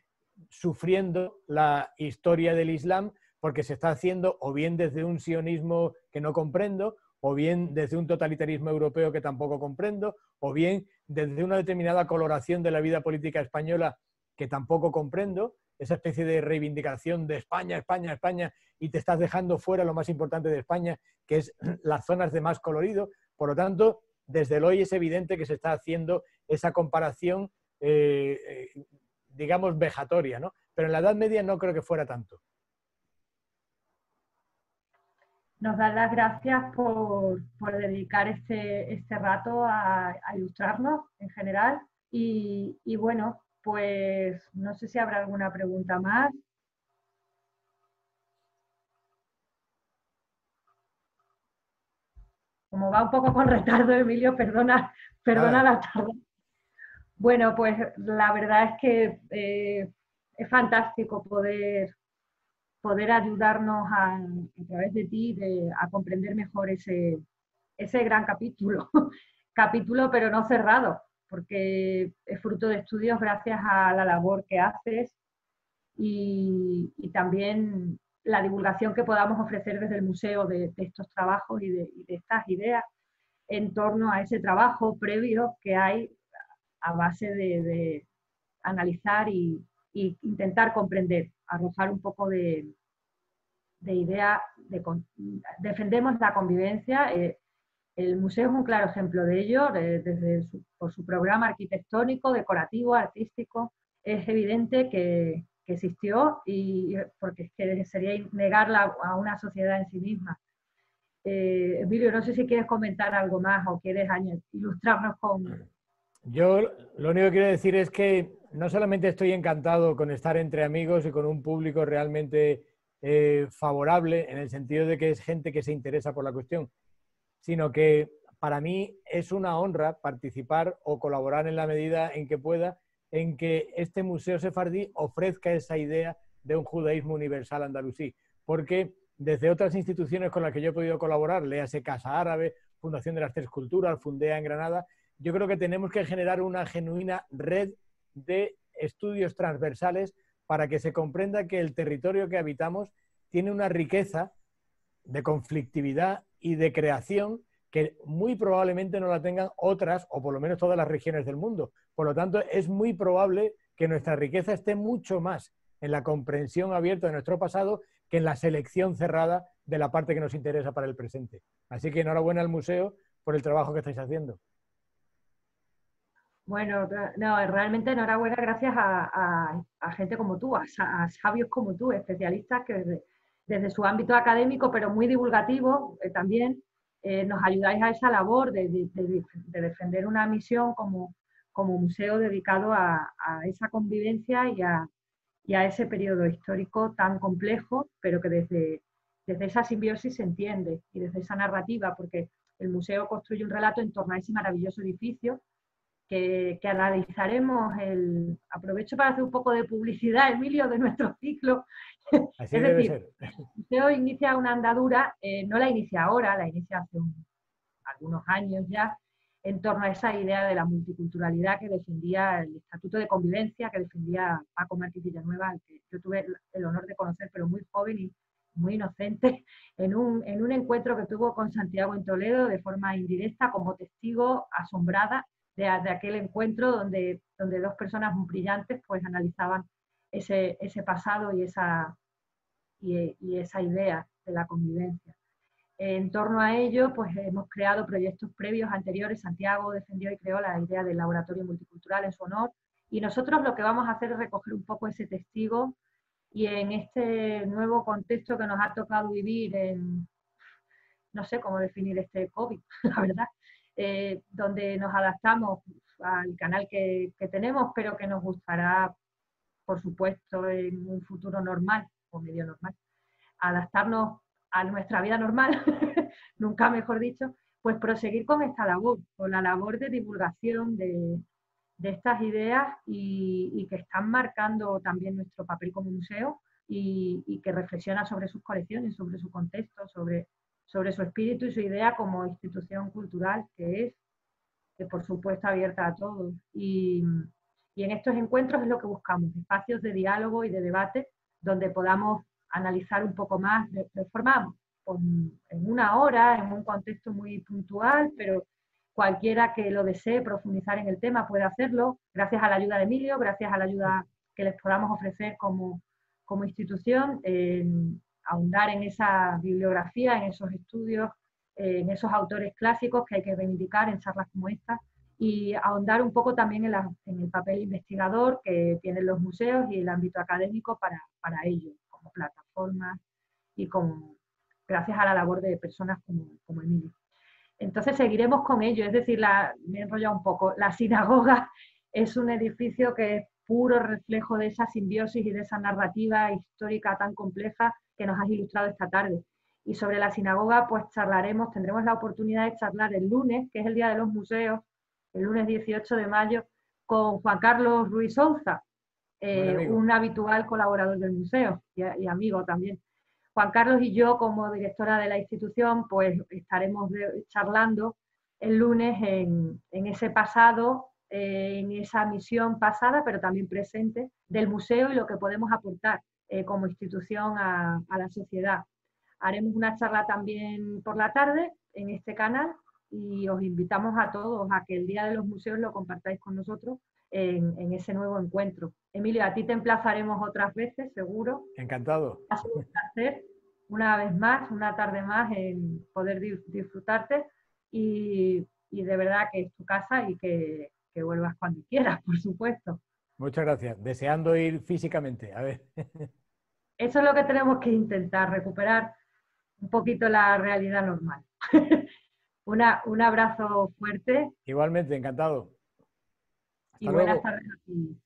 sufriendo la historia del Islam porque se está haciendo o bien desde un sionismo que no comprendo, o bien desde un totalitarismo europeo que tampoco comprendo, o bien desde una determinada coloración de la vida política española que tampoco comprendo, esa especie de reivindicación de España, España, España, y te estás dejando fuera lo más importante de España, que es las zonas de más colorido. Por lo tanto, desde el hoy es evidente que se está haciendo esa comparación, digamos, vejatoria, ¿no? Pero en la Edad Media no creo que fuera tanto. Nos dan las gracias por dedicar este rato a ilustrarnos en general. Y bueno, pues no sé si habrá alguna pregunta más. Como va un poco con retardo, Emilio, perdona la tarde. Bueno, pues la verdad es que es fantástico poder ayudarnos a través de ti a comprender mejor ese ese gran capítulo, capítulo pero no cerrado, porque es fruto de estudios gracias a la labor que haces y también la divulgación que podamos ofrecer desde el museo de estos trabajos y de estas ideas en torno a ese trabajo previo que hay a base de analizar y intentar comprender, arrojar un poco de idea, defendemos la convivencia. El museo es un claro ejemplo de ello, por su programa arquitectónico, decorativo, artístico. Es evidente que existió y porque es que sería negarla a una sociedad en sí misma. Emilio, no sé si quieres comentar algo más o quieres ilustrarnos con... Yo lo único que quiero decir es que no solamente estoy encantado con estar entre amigos y con un público realmente favorable, en el sentido de que es gente que se interesa por la cuestión, sino que para mí es una honra participar o colaborar en la medida en que pueda en que este Museo Sefardí ofrezca esa idea de un judaísmo universal andalusí, porque desde otras instituciones con las que yo he podido colaborar, léase Casa Árabe, Fundación de las Tres Culturas, Fundea en Granada, yo creo que tenemos que generar una genuina red de estudios transversales para que se comprenda que el territorio que habitamos tiene una riqueza de conflictividad y de creación que muy probablemente no la tengan otras, o por lo menos todas las regiones del mundo. Por lo tanto, es muy probable que nuestra riqueza esté mucho más en la comprensión abierta de nuestro pasado que en la selección cerrada de la parte que nos interesa para el presente. Así que enhorabuena al museo por el trabajo que estáis haciendo. Bueno, no, realmente enhorabuena gracias a gente como tú, a sabios como tú, especialistas que desde su ámbito académico, pero muy divulgativo también, nos ayudáis a esa labor de defender una misión como museo dedicado a esa convivencia y a ese periodo histórico tan complejo, pero que desde esa simbiosis se entiende y desde esa narrativa, porque el museo construye un relato en torno a ese maravilloso edificio que analizaremos. Aprovecho para hacer un poco de publicidad, Emilio, de nuestro ciclo. Así Es debe decir, ser. el museo inicia una andadura, no la inicia ahora, la inicia hace algunos años ya, en torno a esa idea de la multiculturalidad que defendía el Estatuto de Convivencia, que defendía Paco Martí Villanueva, al que yo tuve el honor de conocer, pero muy joven y muy inocente, en un encuentro que tuvo con Santiago en Toledo de forma indirecta, como testigo asombrada de aquel encuentro donde dos personas muy brillantes pues analizaban ese pasado y esa idea de la convivencia. En torno a ello, pues hemos creado proyectos previos anteriores. Santiago defendió y creó la idea del laboratorio multicultural en su honor. Y nosotros lo que vamos a hacer es recoger un poco ese testigo y en este nuevo contexto que nos ha tocado vivir no sé cómo definir este COVID, la verdad, donde nos adaptamos al canal que tenemos, pero que nos gustará, por supuesto, en un futuro normal o medio normal, adaptarnos a nuestra vida normal, nunca mejor dicho, pues proseguir con esta labor, con la labor de divulgación de estas ideas y que están marcando también nuestro papel como museo y que reflexiona sobre sus colecciones, sobre su contexto, sobre su espíritu y su idea como institución cultural que por supuesto abierta a todos. Y en estos encuentros es lo que buscamos, espacios de diálogo y de debate donde podamos analizar un poco más de forma en una hora, en un contexto muy puntual, pero cualquiera que lo desee profundizar en el tema puede hacerlo, gracias a la ayuda de Emilio, gracias a la ayuda que les podamos ofrecer como institución, ahondar en esa bibliografía, en esos estudios, en esos autores clásicos que hay que reivindicar en charlas como esta, y ahondar un poco también en el papel investigador que tienen los museos y el ámbito académico para ello, como plataforma y gracias a la labor de personas como Emilio. Entonces seguiremos con ello, es decir, me he enrollado un poco, la sinagoga es un edificio que es puro reflejo de esa simbiosis y de esa narrativa histórica tan compleja que nos has ilustrado esta tarde. Y sobre la sinagoga pues tendremos la oportunidad de charlar el lunes, que es el Día de los Museos, el lunes 18 de mayo, con Juan Carlos Ruiz Souza, un habitual colaborador del museo y amigo también. Juan Carlos y yo, como directora de la institución, pues estaremos charlando el lunes en ese pasado, en esa misión pasada, pero también presente del museo y lo que podemos aportar como institución a la sociedad. Haremos una charla también por la tarde en este canal y os invitamos a todos a que el Día de los Museos lo compartáis con nosotros en ese nuevo encuentro. Emilio, a ti te emplazaremos otras veces, seguro. Encantado. Ha sido un placer, una vez más, una tarde más, en poder disfrutarte y de verdad que es tu casa y que vuelvas cuando quieras, por supuesto. Muchas gracias. Deseando ir físicamente. A ver. Eso es lo que tenemos que intentar, recuperar un poquito la realidad normal. Un abrazo fuerte Igualmente, encantado. y Hasta buenas luego. tardes a ti.